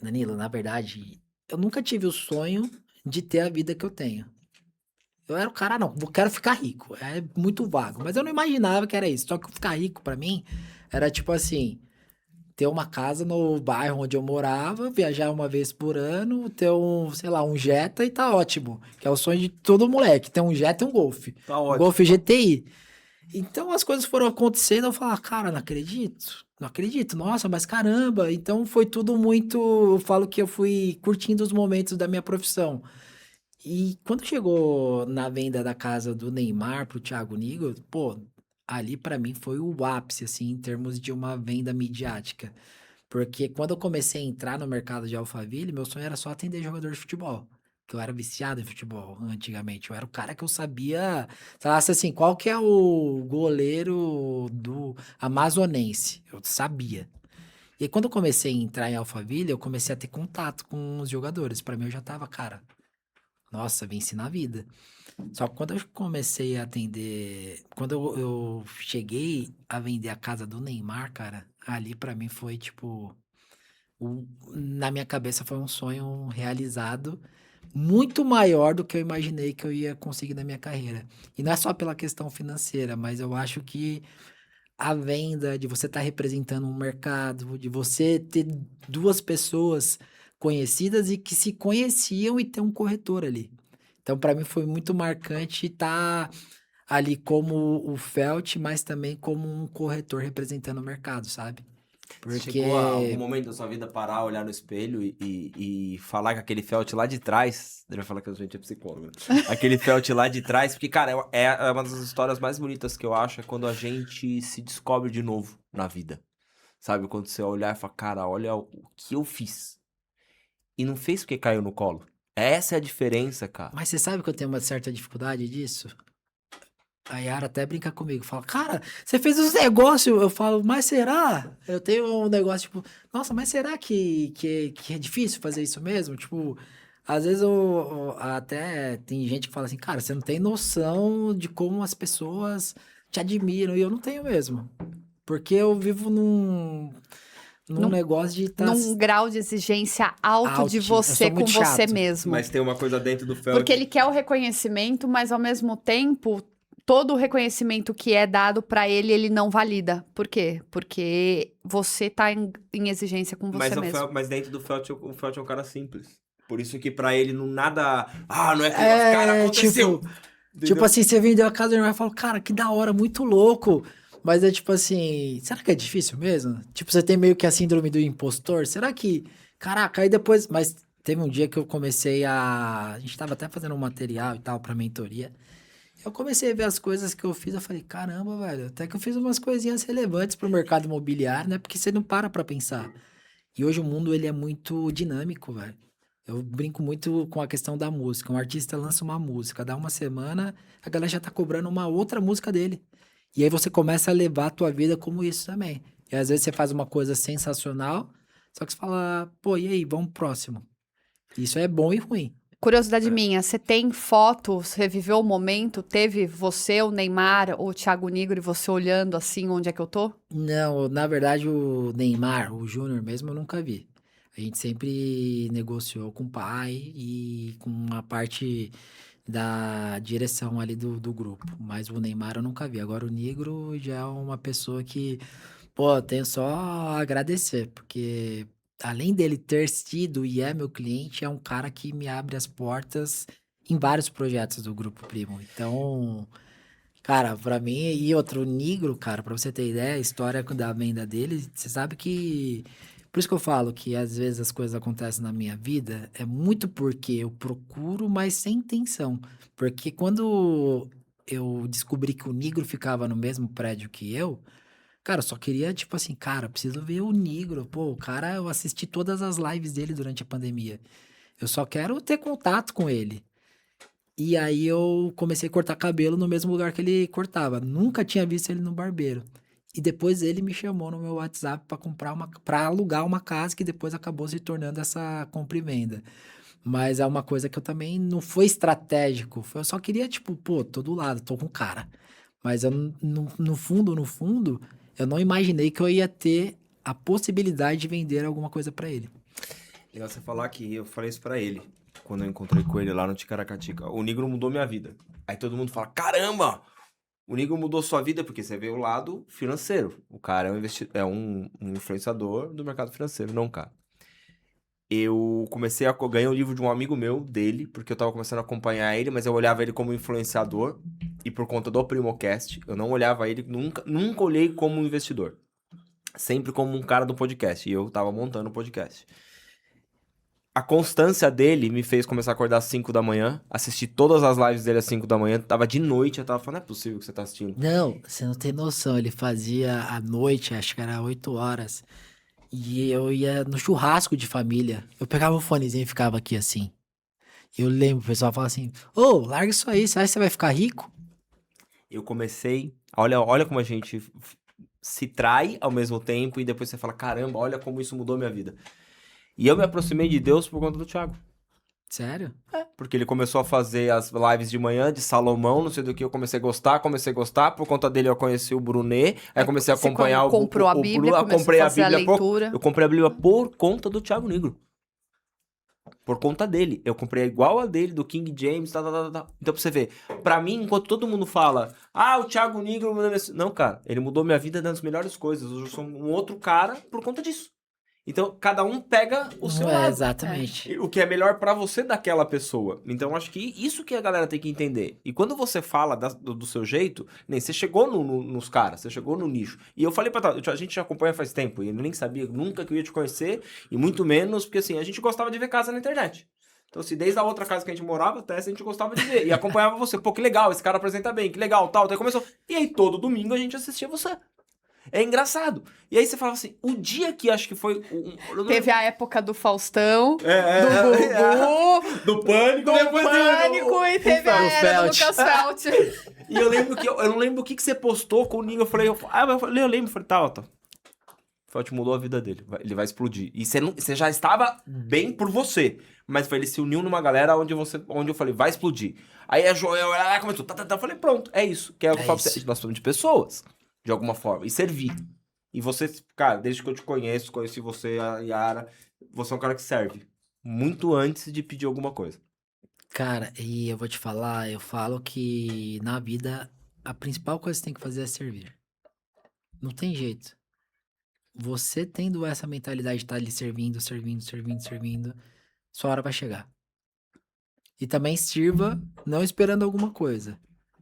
Danilo, na verdade, eu nunca tive o sonho de ter a vida que eu tenho. Eu era o cara, não, eu quero ficar rico. É muito vago. Mas eu não imaginava que era isso. Só que ficar rico, pra mim, era tipo assim, ter uma casa no bairro onde eu morava, viajar uma vez por ano, ter um Jetta e tá ótimo. Que é o sonho de todo moleque, ter um Jetta e um Golf. Tá ótimo. Um Golf GTI. Então as coisas foram acontecendo, eu falava, cara, não acredito, nossa, mas caramba. Então foi tudo muito, eu falo que eu fui curtindo os momentos da minha profissão. E quando chegou na venda da casa do Neymar pro Thiago Nigro, ali pra mim foi o ápice, assim, em termos de uma venda midiática. Porque quando eu comecei a entrar no mercado de Alphaville, meu sonho era só atender jogador de futebol. Que eu era viciado em futebol antigamente. Eu era o cara que eu sabia, falasse assim, qual que é o goleiro do Amazonense? Eu sabia. E aí, quando eu comecei a entrar em Alphaville, eu comecei a ter contato com os jogadores. Pra mim, eu já tava, cara, nossa, venci na vida. Só que quando eu comecei a atender... Quando eu cheguei a vender a casa do Neymar, cara, ali pra mim foi, tipo... na minha cabeça foi um sonho realizado muito maior do que eu imaginei que eu ia conseguir na minha carreira. E não é só pela questão financeira, mas eu acho que a venda, de você estar representando um mercado, de você ter 2 pessoas conhecidas e que se conheciam e ter um corretor ali. Então, para mim, foi muito marcante estar ali como o Felt, mas também como um corretor representando o mercado, sabe? Porque... Chegou a algum momento da sua vida parar, olhar no espelho e falar com aquele Felt lá de trás? Ele vai falar que a gente é psicólogo. Né? Aquele Felt lá de trás, porque, cara, é uma das histórias mais bonitas que eu acho, é quando a gente se descobre de novo na vida. Sabe? Quando você olhar e falar, cara, olha o que eu fiz. E não fez porque caiu no colo. Essa é a diferença, cara. Mas você sabe que eu tenho uma certa dificuldade disso? A Yara até brinca comigo, fala, cara, você fez os negócios. Eu falo, mas será? Eu tenho um negócio, tipo, nossa, mas será que é difícil fazer isso mesmo? Tipo, Às vezes até tem gente que fala assim, cara, você não tem noção de como as pessoas te admiram. E eu não tenho mesmo. Porque eu vivo num negócio de estar... Num grau de exigência alto de você com você mesmo. Mas tem uma coisa dentro do Felt. Porque ele quer o reconhecimento, mas ao mesmo tempo, todo o reconhecimento que é dado pra ele, ele não valida. Por quê? Porque você tá em exigência com você mesmo. Mas dentro do Felt, o Felt é um cara simples. Por isso que pra ele não nada... não é que cara aconteceu. Tipo assim, você vendeu a casa do irmão e falou, cara, que da hora, muito louco. Mas é tipo assim, será que é difícil mesmo? Tipo, você tem meio que a síndrome do impostor? Será que... Caraca, aí depois... Mas teve um dia que eu comecei a gente tava até fazendo um material e tal pra mentoria. Eu comecei a ver as coisas que eu fiz, eu falei, caramba, velho, até que eu fiz umas coisinhas relevantes pro mercado imobiliário, né? Porque você não para pra pensar. E hoje o mundo, ele é muito dinâmico, velho. Eu brinco muito com a questão da música. Um artista lança uma música, dá uma semana, a galera já tá cobrando uma outra música dele. E aí você começa a levar a tua vida como isso também. E às vezes você faz uma coisa sensacional, só que você fala, pô, e aí, vamos pro próximo. Isso é bom e ruim. Curiosidade minha, você tem foto, você viveu o momento, teve você, o Neymar, ou o Thiago Nigro e você olhando assim, onde é que eu tô? Não, na verdade o Neymar, o Júnior mesmo, eu nunca vi. A gente sempre negociou com o pai e com a parte da direção ali do grupo. Mas o Neymar eu nunca vi. Agora o Nigro já é uma pessoa que, pô, tenho só a agradecer, porque além dele ter sido e é meu cliente, é um cara que me abre as portas em vários projetos do Grupo Primo. Então, cara, pra mim, e outro Nigro, cara, pra você ter ideia, a história da venda dele, você sabe que... Por isso que eu falo que às vezes as coisas acontecem na minha vida, é muito porque eu procuro, mas sem intenção. Porque quando eu descobri que o Nigro ficava no mesmo prédio que eu, cara, eu só queria, tipo assim, cara, preciso ver o Nigro. Pô, o cara, eu assisti todas as lives dele durante a pandemia. Eu só quero ter contato com ele. E aí eu comecei a cortar cabelo no mesmo lugar que ele cortava. Nunca tinha visto ele no barbeiro. E depois ele me chamou no meu WhatsApp para alugar uma casa que depois acabou se tornando essa compra e venda. Mas é uma coisa que eu também não foi estratégico. Eu só queria, tipo, pô, tô do lado, tô com o cara. Mas eu, no fundo, eu não imaginei que eu ia ter a possibilidade de vender alguma coisa para ele. Legal você falar que eu falei isso pra ele, quando eu encontrei com ele lá no Ticaracatica. O Nigro mudou minha vida. Aí todo mundo fala, caramba, o Nigro mudou sua vida porque você vê o lado financeiro. O cara é um influenciador do mercado financeiro, não, cara. Eu comecei a ganhar um livro de um amigo meu, dele, porque eu tava começando a acompanhar ele, mas eu olhava ele como influenciador, e por conta do Primocast, eu não olhava ele, nunca olhei como um investidor. Sempre como um cara do podcast, e eu tava montando o podcast. A constância dele me fez começar a acordar às 5 da manhã, assistir todas as lives dele às 5 da manhã, tava de noite, eu tava falando, não é possível que você tá assistindo. Não, você não tem noção, ele fazia à noite, acho que era 8 horas, e eu ia no churrasco de família, eu pegava o fonezinho e ficava aqui assim. Eu lembro, o pessoal falava assim, ô, larga isso aí, você acha que você vai ficar rico? Eu comecei, olha como a gente se trai ao mesmo tempo, e depois você fala, caramba, olha como isso mudou minha vida. E eu me aproximei de Deus por conta do Thiago. Sério? Porque ele começou a fazer as lives de manhã de Salomão, não sei do que, eu comecei a gostar, por conta dele eu conheci o Brunet, aí comecei a acompanhar comprou a Bíblia, comprei a Bíblia, eu comprei a Bíblia por conta do Thiago Nigro. Por conta dele. Eu comprei igual a dele, do King James, Então pra você ver, pra mim, enquanto todo mundo fala, o Thiago Nigro... Não, cara, ele mudou minha vida das melhores coisas. Hoje eu sou um outro cara por conta disso. Então, cada um pega o seu lado. Exatamente. O que é melhor pra você daquela pessoa. Então, acho que isso que a galera tem que entender. E quando você fala do seu jeito, nem você chegou nos caras, você chegou no nicho. E eu falei a gente já acompanha faz tempo, e eu nem sabia nunca que eu ia te conhecer, e muito menos, porque assim, a gente gostava de ver casa na internet. Então, se desde a outra casa que a gente morava, até a gente gostava de ver. E acompanhava você. Pô, que legal, esse cara apresenta bem, que legal, tal. Até começou. E aí, todo domingo, a gente assistia você. É engraçado. E aí você fala assim, o dia que acho que foi... Teve a época do Faustão, do Gugu, do Pânico, e teve a era do Lucas Felt. E eu lembro que eu não lembro o que você postou com o Ninho. Eu falei, eu lembro, falei, tá. Felt mudou a vida dele. Ele vai explodir. E você já estava bem por você. Mas ele se uniu numa galera onde eu falei, vai explodir. Aí a Joel começou. Eu falei, pronto, é isso. Que é o que eu falo pra você. Nós falamos de pessoas, de alguma forma. E servir. E você, cara, desde que eu te conheço, conheci você, a Yara, você é um cara que serve. Muito antes de pedir alguma coisa. Cara, e eu vou te falar, eu falo que na vida a principal coisa que você tem que fazer é servir. Não tem jeito. Você tendo essa mentalidade de estar ali servindo, sua hora vai chegar. E também sirva não esperando alguma coisa.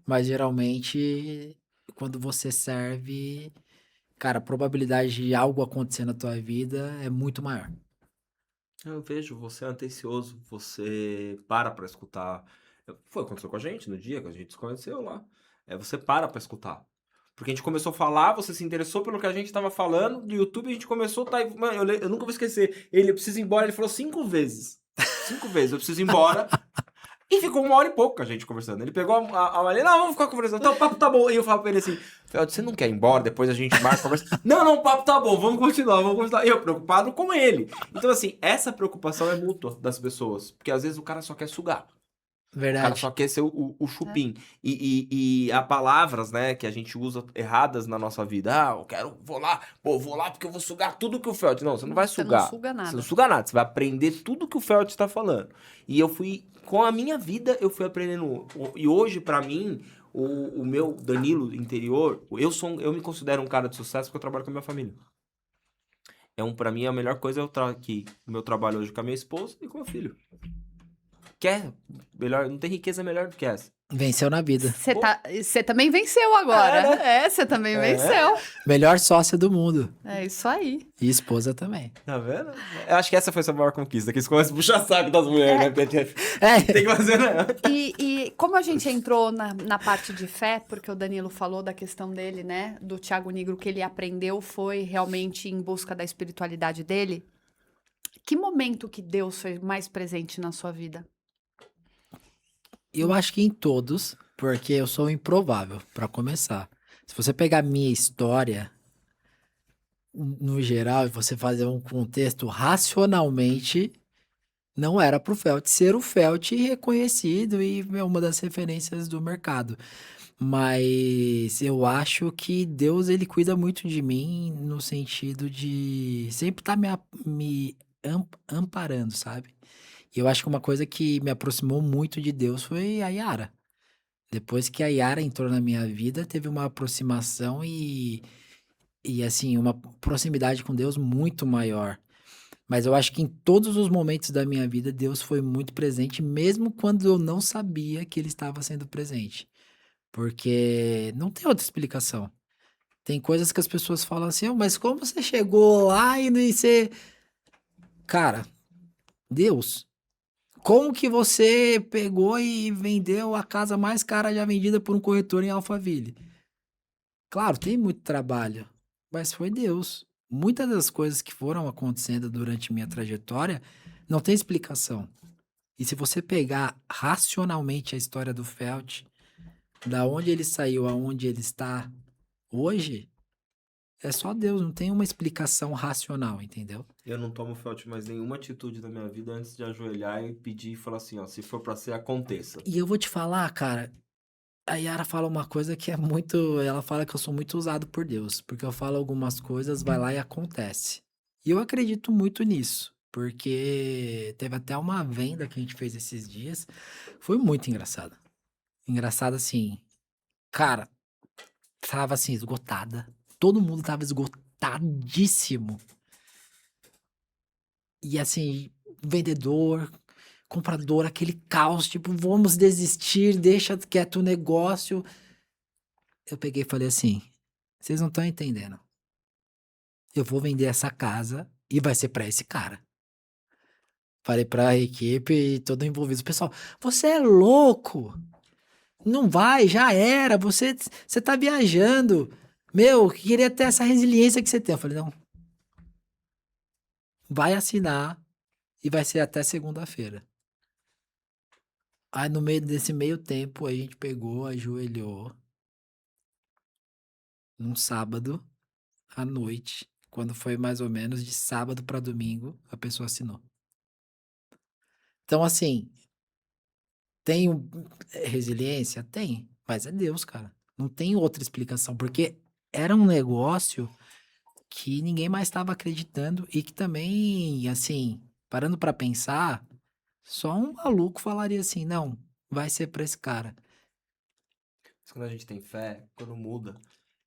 Mas geralmente, quando você serve, cara, a probabilidade de algo acontecer na tua vida é muito maior. Eu vejo, você é atencioso, você para pra escutar. Foi o que aconteceu com a gente no dia que a gente se conheceu lá. Você para pra escutar. Porque a gente começou a falar, você se interessou pelo que a gente tava falando, do YouTube a gente começou, tá, mano, eu nunca vou esquecer, eu preciso ir embora, ele falou 5 vezes. 5 vezes, eu preciso ir embora. E ficou 1 hora e pouco a gente conversando. Ele pegou a Maria, não, vamos ficar conversando. Então o papo tá bom. E eu falo pra ele assim, Felder, você não quer ir embora? Depois a gente marca, conversa. Não, o papo tá bom, vamos continuar. E eu preocupado com ele. Então assim, essa preocupação é mútua das pessoas. Porque às vezes o cara só quer sugar. O cara Verdade. só quer ser o chupim. E há palavras, né, que a gente usa erradas na nossa vida. Vou lá porque eu vou sugar tudo que o Felder... Não, você não vai sugar. Você não suga nada. Você não suga nada. Você vai aprender tudo que o Felder tá falando. E eu fui... Com a minha vida, eu fui aprendendo. E hoje, pra mim, o meu Danilo interior, eu me considero um cara de sucesso porque eu trabalho com a minha família. Pra mim, a melhor coisa é eu estar aqui no meu trabalho hoje com a minha esposa e com o meu filho. Melhor, não tem riqueza melhor do que essa. Venceu na vida. Você também venceu agora. Você também venceu. Melhor sócia do mundo. É isso aí. E esposa também. Tá vendo? Eu acho que essa foi a sua maior conquista, que eles começam a puxar saco das mulheres, né? Tem que fazer, né? E como a gente entrou na parte de fé, porque o Danilo falou da questão dele, né? Do Thiago Nigro, que ele aprendeu foi realmente em busca da espiritualidade dele. Que momento que Deus foi mais presente na sua vida? Eu acho que em todos, porque eu sou improvável, pra começar. Se você pegar minha história, no geral, e você fazer um contexto racionalmente, não era pro Felt ser o Felt reconhecido e é uma das referências do mercado. Mas eu acho que Deus, ele cuida muito de mim no sentido de sempre estar me amparando, sabe? E eu acho que uma coisa que me aproximou muito de Deus foi a Yara. Depois que a Yara entrou na minha vida, teve uma aproximação e assim, uma proximidade com Deus muito maior. Mas eu acho que em todos os momentos da minha vida, Deus foi muito presente, mesmo quando eu não sabia que ele estava sendo presente. Porque não tem outra explicação. Tem coisas que as pessoas falam assim, mas como você chegou lá e você... Cara, Deus... Como que você pegou e vendeu a casa mais cara já vendida por um corretor em Alphaville? Claro, tem muito trabalho, mas foi Deus. Muitas das coisas que foram acontecendo durante minha trajetória não tem explicação. E se você pegar racionalmente a história do Felt, da onde ele saiu aonde ele está hoje, é só Deus, não tem uma explicação racional, entendeu? Eu não tomo, Felt, mais nenhuma atitude na minha vida antes de ajoelhar e pedir e falar assim, ó, se for pra ser, aconteça. E eu vou te falar, cara, a Yara fala uma coisa que é muito... Ela fala que eu sou muito usado por Deus, porque eu falo algumas coisas, vai lá e acontece. E eu acredito muito nisso, porque teve até uma venda que a gente fez esses dias, foi muito engraçado. Engraçado assim, cara, tava assim, esgotada. Todo mundo tava esgotadíssimo. E assim, vendedor, comprador, aquele caos, tipo, vamos desistir, deixa quieto o negócio. Eu peguei e falei assim, vocês não estão entendendo. Eu vou vender essa casa e vai ser pra esse cara. Falei pra equipe e todo envolvido. O pessoal, você é louco. Não vai, já era. Você tá viajando. Meu, queria ter essa resiliência que você tem. Eu falei, não. Vai assinar e vai ser até segunda-feira. Aí no meio desse meio tempo a gente pegou, ajoelhou. Num sábado à noite. Quando foi mais ou menos de sábado para domingo, a pessoa assinou. Então, assim, tem resiliência? Tem, mas é Deus, cara. Não tem outra explicação, porque era um negócio que ninguém mais estava acreditando e que também, assim, parando para pensar, só um maluco falaria assim, não, vai ser pra esse cara. Quando a gente tem fé, quando muda,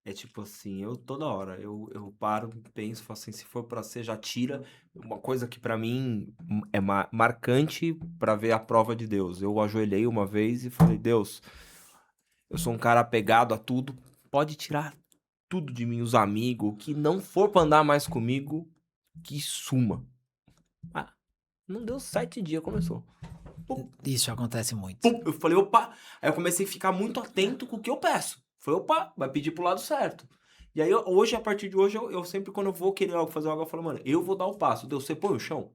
é tipo assim, eu toda hora, eu paro, penso, falo assim, se for pra ser, já tira. Uma coisa que pra mim é marcante pra ver a prova de Deus. Eu ajoelhei uma vez e falei, Deus, eu sou um cara apegado a tudo, pode tirar tudo de mim, os amigos, o que não for pra andar mais comigo, que suma. Ah, não deu 7 dias, começou. Pum, Isso acontece muito. pum. Eu falei, opa. Aí eu comecei a ficar muito atento com o que eu peço. Falei, opa, vai pedir pro lado certo. E aí, hoje, a partir de hoje, eu sempre, quando eu vou querer fazer algo, eu falo, mano, eu vou dar o passo. Deus, você põe o chão?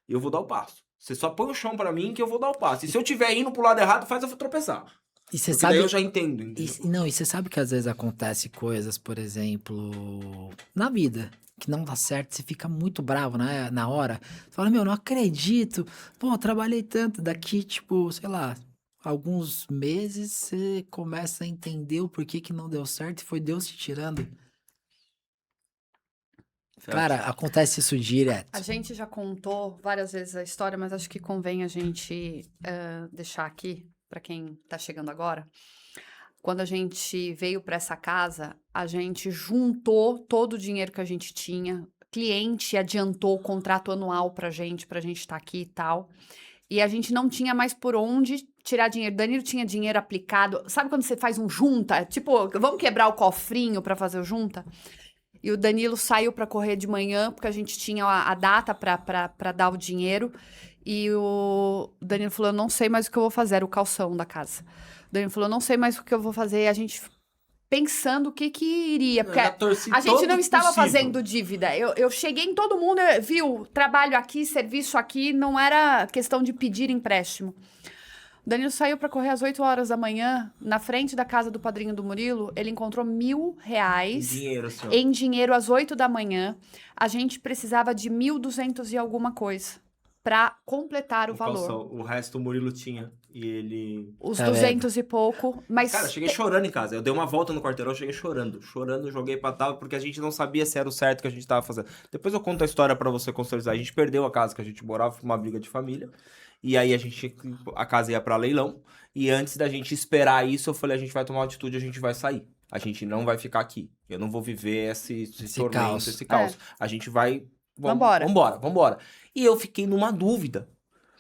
Eu vou dar o passo. Você só põe o chão pra mim que eu vou dar o passo. E se eu tiver indo pro lado errado, faz eu tropeçar. E você Porque sabe... daí eu já entendo. E você sabe que às vezes acontece coisas, por exemplo, na vida, que não dá certo, você fica muito bravo na hora. Você fala, meu, não acredito. Pô, eu trabalhei tanto. Daqui, tipo, sei lá, alguns meses, você começa a entender o porquê que não deu certo e foi Deus te tirando. Cara, acontece isso direto. A gente já contou várias vezes a história, mas acho que convém a gente deixar aqui, para quem tá chegando agora. Quando a gente veio para essa casa, a gente juntou todo o dinheiro que a gente tinha. O cliente adiantou o contrato anual pra gente estar aqui e tal. E a gente não tinha mais por onde tirar dinheiro. Danilo tinha dinheiro aplicado. Sabe quando você faz um junta? Tipo, vamos quebrar o cofrinho para fazer o junta? E o Danilo saiu para correr de manhã, porque a gente tinha a data para dar o dinheiro. E o Danilo falou, eu não sei mais o que eu vou fazer, era o calção da casa. O Danilo falou, eu não sei mais o que eu vou fazer. E a gente pensando o que iria, porque a gente não estava fazendo dívida. Eu cheguei em todo mundo, viu, trabalho aqui, serviço aqui, não era questão de pedir empréstimo. O Danilo saiu para correr às 8 horas da manhã, na frente da casa do padrinho do Murilo, ele encontrou R$1.000 em dinheiro às 8 da manhã. A gente precisava de 1.200 e alguma coisa para completar o valor. O resto o Murilo tinha. E ele... Os 200 e pouco, mas... Cara, eu cheguei chorando em casa. Eu dei uma volta no quarteirão, eu cheguei chorando. Chorando, joguei pra tal, porque a gente não sabia se era o certo que a gente tava fazendo. Depois eu conto a história pra você contextualizar. A gente perdeu a casa que a gente morava, foi uma briga de família. E aí a casa ia pra leilão. E antes da gente esperar isso, eu falei, a gente vai tomar uma atitude, a gente vai sair. A gente não vai ficar aqui. Eu não vou viver esse tormento, caos. Esse caos. A gente vai... Vambora. E eu fiquei numa dúvida.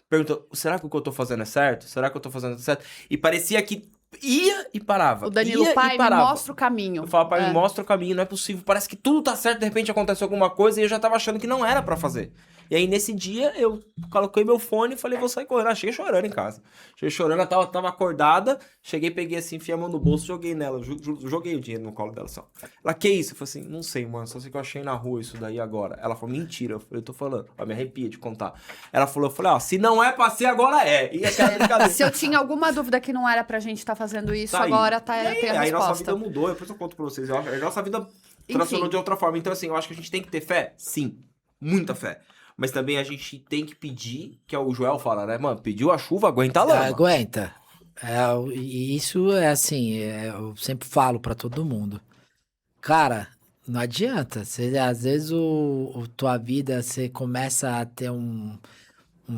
Perguntou, será que o que eu tô fazendo é certo? Será que eu tô fazendo certo? E parecia que ia e parava. O Danilo, pai, me mostra o caminho. Eu falava, pai, me mostra o caminho, não é possível. Parece que tudo tá certo, de repente acontece alguma coisa e eu já tava achando que não era pra fazer. E aí, nesse dia, eu coloquei meu fone e falei, vou sair correndo. Cheguei chorando em casa. Cheguei chorando, ela tava acordada. Cheguei, peguei assim, enfiei a mão no bolso, joguei nela. Joguei o dinheiro no colo dela só. Ela, que isso? Eu falei assim, não sei, mano, só sei que eu achei na rua isso daí agora. Ela falou, mentira. Eu falei, eu tô falando. Ó, me arrepia de contar. Ela falou, eu falei, ó, se não é pra ser, agora é. E se eu tinha alguma dúvida que não era pra gente estar fazendo isso, tá agora tem a resposta. Aí nossa vida mudou, depois eu conto pra vocês. A nossa vida transformou de outra forma. Então, assim, eu acho que a gente tem que ter fé? Sim. Muita fé. Mas também a gente tem que pedir, que é o Joel fala, né? Mano, pediu a chuva, aguenta a lama. Aguenta. E isso é assim, eu sempre falo pra todo mundo. Cara, não adianta. Às vezes tua vida, você começa a ter um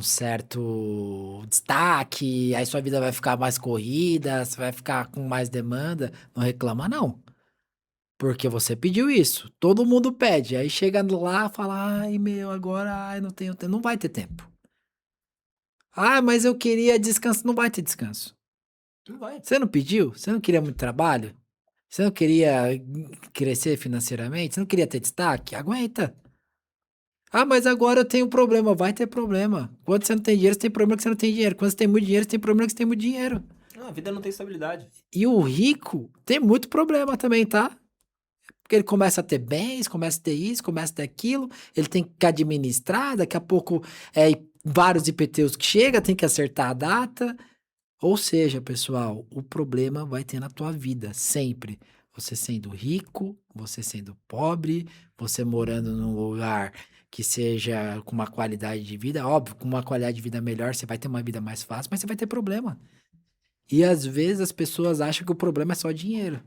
certo destaque, aí sua vida vai ficar mais corrida, você vai ficar com mais demanda. Não reclama, não. Porque você pediu isso. Todo mundo pede. Aí chega lá e fala, ai, meu, agora não tenho tempo. Não vai ter tempo. Ah, mas eu queria descanso. Não vai ter descanso. Não vai. Você não pediu? Você não queria muito trabalho? Você não queria crescer financeiramente? Você não queria ter destaque? Aguenta. Ah, mas agora eu tenho problema. Vai ter problema. Quando você não tem dinheiro, você tem problema que você não tem dinheiro. Quando você tem muito dinheiro, você tem problema que você tem muito dinheiro. A vida não tem estabilidade. E o rico tem muito problema também, tá? Porque ele começa a ter bens, começa a ter isso, começa a ter aquilo, ele tem que administrar, daqui a pouco vários IPTUs que chegam, tem que acertar a data. Ou seja, pessoal, o problema vai ter na tua vida, sempre. Você sendo rico, você sendo pobre, você morando num lugar que seja com uma qualidade de vida, óbvio, com uma qualidade de vida melhor, você vai ter uma vida mais fácil, mas você vai ter problema. E às vezes as pessoas acham que o problema é só dinheiro.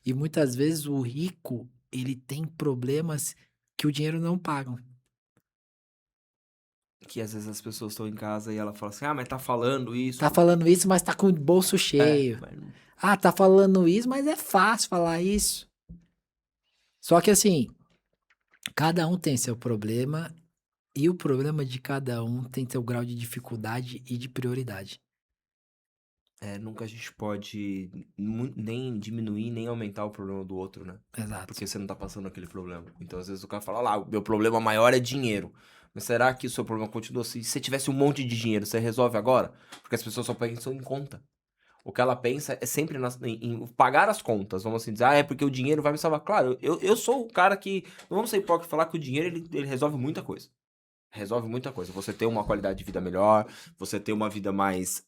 E muitas vezes o rico, ele tem problemas que o dinheiro não paga. Que às vezes as pessoas estão em casa e ela fala assim, mas tá falando isso. Tá falando isso, mas tá com o bolso cheio. Tá falando isso, mas é fácil falar isso. Só que assim, cada um tem seu problema e o problema de cada um tem seu grau de dificuldade e de prioridade. Nunca a gente pode nem diminuir, nem aumentar o problema do outro, né? Exato. Porque você não tá passando aquele problema. Então, às vezes, o cara fala, lá, o meu problema maior é dinheiro. Mas será que o seu problema continua assim? Se você tivesse um monte de dinheiro, você resolve agora? Porque as pessoas só pensam em conta. O que ela pensa é sempre em pagar as contas. Vamos assim dizer, é porque o dinheiro vai me salvar. Claro, eu sou o cara que... Não vamos ser hipócrita e falar que o dinheiro, ele resolve muita coisa. Resolve muita coisa. Você ter uma qualidade de vida melhor, você ter uma vida mais...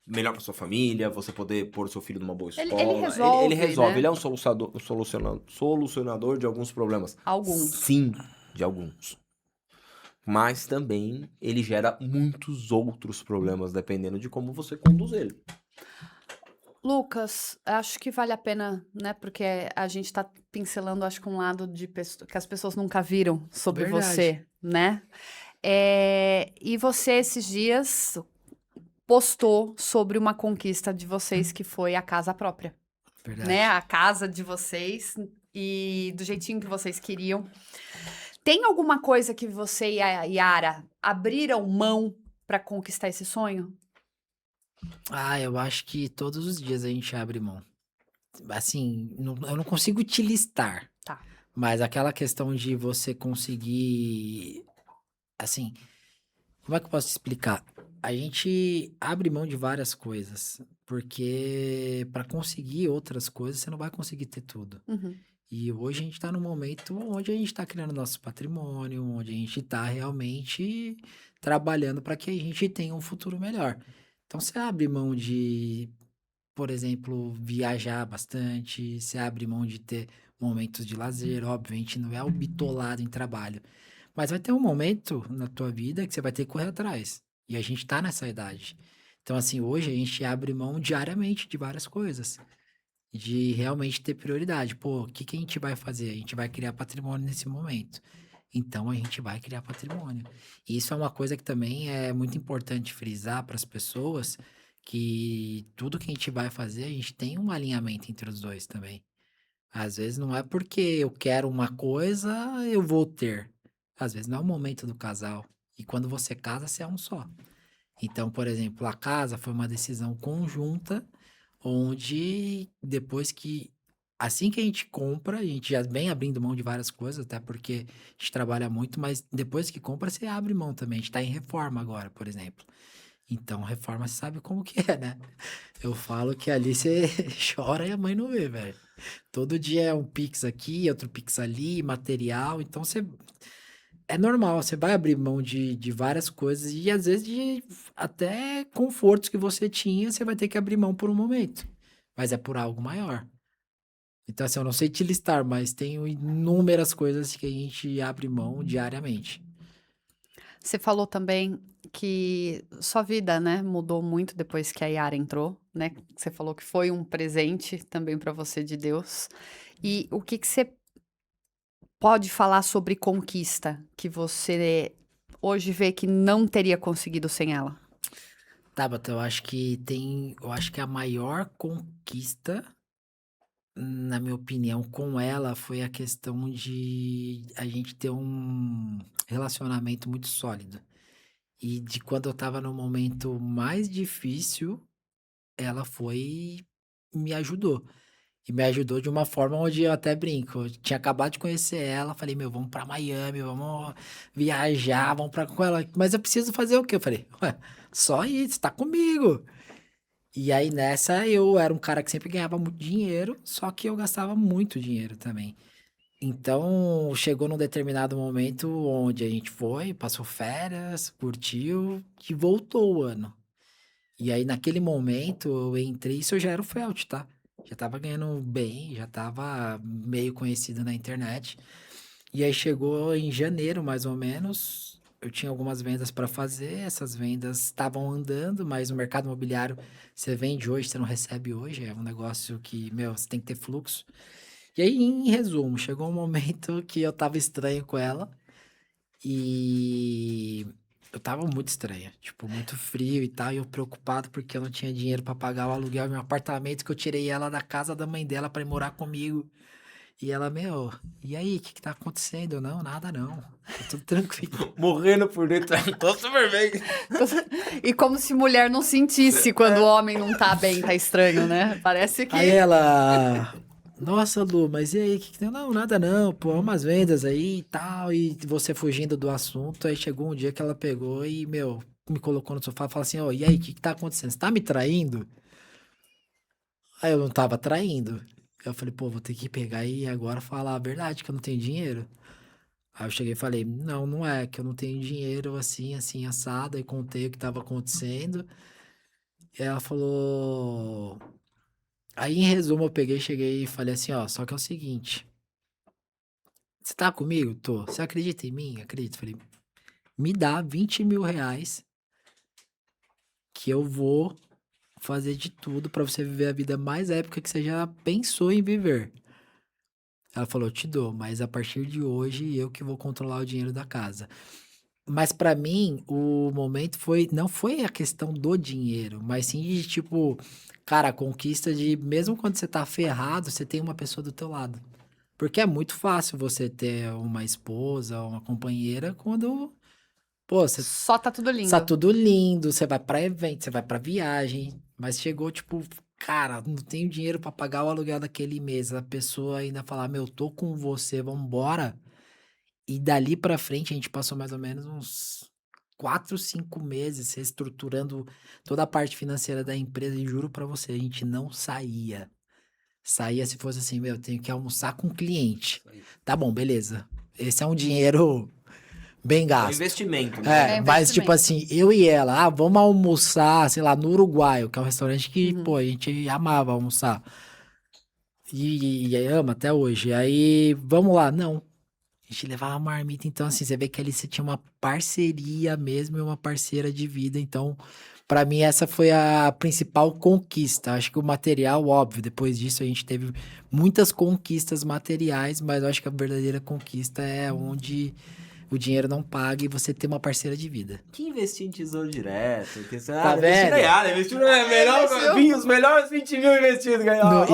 melhor pra sua família, você poder pôr seu filho numa boa escola. Ele resolve, ele resolve, né? ele é um solucionador de alguns problemas. Alguns. Sim, de alguns. Mas também ele gera muitos outros problemas, dependendo de como você conduz ele. Lucas, acho que vale a pena, né? Porque a gente tá pincelando, acho que um lado que as pessoas nunca viram sobre você, né? E você, esses dias, postou sobre uma conquista de vocês, que foi a casa própria. Verdade. Né? A casa de vocês e do jeitinho que vocês queriam. Tem alguma coisa que você e a Yara abriram mão para conquistar esse sonho? Eu acho que todos os dias a gente abre mão. Assim, eu não consigo te listar. Tá. Mas aquela questão de você conseguir... Assim, como é que eu posso te explicar? A gente abre mão de várias coisas. Porque para conseguir outras coisas, você não vai conseguir ter tudo. Uhum. E hoje a gente está num momento onde a gente está criando nosso patrimônio, onde a gente está realmente trabalhando para que a gente tenha um futuro melhor. Então, você abre mão de, por exemplo, viajar bastante, você abre mão de ter momentos de lazer, óbvio, a gente não é o bitolado em trabalho. Mas vai ter um momento na tua vida que você vai ter que correr atrás. E a gente tá nessa idade. Então, assim, hoje a gente abre mão diariamente de várias coisas. De realmente ter prioridade. Pô, o que a gente vai fazer? A gente vai criar patrimônio nesse momento. Então, a gente vai criar patrimônio. E isso é uma coisa que também é muito importante frisar para as pessoas, que tudo que a gente vai fazer, a gente tem um alinhamento entre os dois também. Às vezes não é porque eu quero uma coisa, eu vou ter. Às vezes não é o momento do casal. E quando você casa, você é um só. Então, por exemplo, a casa foi uma decisão conjunta, onde depois que, assim que a gente compra, a gente já vem abrindo mão de várias coisas, até porque a gente trabalha muito, mas depois que compra, você abre mão também. A gente tá em reforma agora, por exemplo. Então, reforma, você sabe como que é, né? Eu falo que ali você chora e a mãe não vê, velho. Todo dia é um Pix aqui, outro Pix ali, material. Então, você... É normal, você vai abrir mão de várias coisas e às vezes de até confortos que você tinha, você vai ter que abrir mão por um momento. Mas é por algo maior. Então, assim, eu não sei te listar, mas tem inúmeras coisas que a gente abre mão diariamente. Você falou também que sua vida, né, mudou muito depois que a Yara entrou, né? Você falou que foi um presente também para você de Deus. E o que você pode falar sobre conquista que você hoje vê que não teria conseguido sem ela? Tabata, eu acho que a maior conquista, na minha opinião, com ela foi a questão de a gente ter um relacionamento muito sólido. E de quando eu tava no momento mais difícil, ela me ajudou. E me ajudou de uma forma onde eu até brinco. Eu tinha acabado de conhecer ela, falei, meu, vamos pra Miami, vamos viajar, vamos pra com ela. Mas eu preciso fazer o quê? Eu falei, ué, só isso, tá comigo. E aí nessa eu era um cara que sempre ganhava muito dinheiro, só que eu gastava muito dinheiro também. Então chegou num determinado momento onde a gente foi, passou férias, curtiu e voltou o ano. E aí naquele momento eu entrei, isso eu já era o Felt, tá? Já tava ganhando bem, já tava meio conhecido na internet. E aí chegou em janeiro, mais ou menos. Eu tinha algumas vendas para fazer, essas vendas estavam andando, mas o mercado imobiliário, você vende hoje, você não recebe hoje, é um negócio que, meu, você tem que ter fluxo. E aí, em resumo, chegou um momento que eu tava estranho com ela e eu tava muito estranha, tipo, muito frio e tal, e eu preocupado porque eu não tinha dinheiro para pagar o aluguel do meu apartamento, que eu tirei ela da casa da mãe dela para ir morar comigo. E ela, meu, e aí, o que que tá acontecendo? Eu, não, nada não. Tá tudo tranquilo. Morrendo por dentro. Tô super bem. E como se mulher não sentisse quando o homem não tá bem, tá estranho, né? Parece que. Aí ela, nossa, Lu, mas e aí, que tem? Não, nada não, pô, umas vendas aí e tal, e você fugindo do assunto. Aí chegou um dia que ela pegou e, meu, me colocou no sofá e falou assim, ó, e aí, o que que tá acontecendo? Você tá me traindo? Aí eu não tava traindo. Eu falei, pô, vou ter que pegar e agora falar a verdade, que eu não tenho dinheiro. Aí eu cheguei e falei, não, não é, que eu não tenho dinheiro assim, assim, assado. Aí contei o que tava acontecendo. E ela falou. Aí, em resumo, eu peguei, cheguei e falei assim, ó, só que é o seguinte. Você tá comigo? Tô. Você acredita em mim? Acredito. Falei, me dá 20 mil reais que eu vou fazer de tudo pra você viver a vida mais épica que você já pensou em viver. Ela falou, eu te dou, mas a partir de hoje eu que vou controlar o dinheiro da casa. Mas pra mim, o momento não foi a questão do dinheiro, mas sim de tipo, cara, a conquista de mesmo quando você tá ferrado, você tem uma pessoa do teu lado. Porque é muito fácil você ter uma esposa, uma companheira quando, pô, você Só tá tudo tá lindo. tudo lindo, você vai pra evento, você vai pra viagem, mas chegou tipo, cara, não tenho dinheiro pra pagar o aluguel daquele mês. A pessoa ainda falar, meu, tô com você, vambora. E dali pra frente a gente passou mais ou menos uns 4, 5 meses reestruturando toda a parte financeira da empresa e juro pra você, a gente não saía. Saía se fosse assim, meu, eu tenho que almoçar com o cliente. Tá bom, beleza. Esse é um dinheiro bem É um gasto. investimento, É né? É, mas tipo investimento. assim, eu e ela, vamos almoçar, sei lá, no Uruguaio, que é um restaurante que, Uhum. pô, a gente amava almoçar. E ama até hoje. Aí, vamos lá, não. A gente levava marmita, então assim, você vê que ali você tinha uma parceria mesmo e uma parceira de vida. Então, pra mim, essa foi a principal conquista. Acho que o material, óbvio, depois disso a gente teve muitas conquistas materiais, mas eu acho que a verdadeira conquista é onde o dinheiro não paga e você ter uma parceira de vida. Que investir em tesouro direto. Tá Investir vendo? ganhar, né? Investir é melhor, Investiu? os melhores 20 mil investidos ganhar.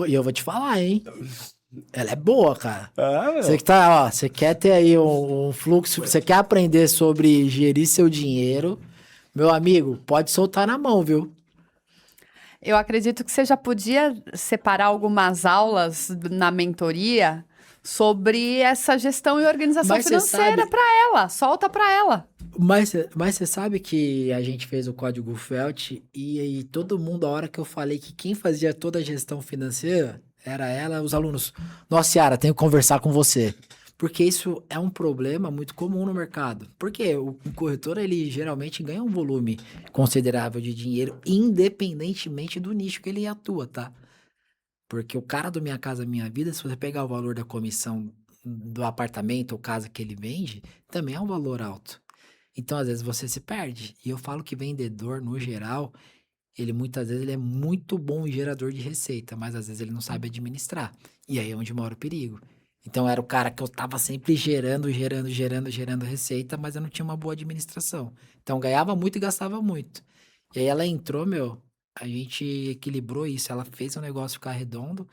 E eu vou te falar, hein? Ela é boa, cara. Ah, Você meu. que tá, ó, você quer ter aí um fluxo, você quer aprender sobre gerir seu dinheiro, meu amigo, pode soltar na mão, viu? Eu acredito que você já podia separar algumas aulas na mentoria sobre essa gestão e organização Mas você financeira sabe, para ela. Solta para ela. mas você sabe que a gente fez o código Felt e aí todo mundo, a hora que eu falei que quem fazia toda a gestão financeira era ela, os alunos. Nossa, Yara, tenho que conversar com você. Porque isso é um problema muito comum no mercado. Porque o corretor, ele geralmente ganha um volume considerável de dinheiro, independentemente do nicho que ele atua, tá? Porque o cara do Minha Casa Minha Vida, se você pegar o valor da comissão do apartamento ou casa que ele vende, também é um valor alto. Então, às vezes, você se perde. E eu falo que vendedor, no geral, ele muitas vezes ele é muito bom gerador de receita, mas às vezes ele não sabe administrar. E aí é onde mora o perigo. Então, era o cara que eu tava sempre gerando receita, mas eu não tinha uma boa administração. Então, ganhava muito e gastava muito. E aí ela entrou, meu, a gente equilibrou isso. Ela fez o negócio ficar redondo.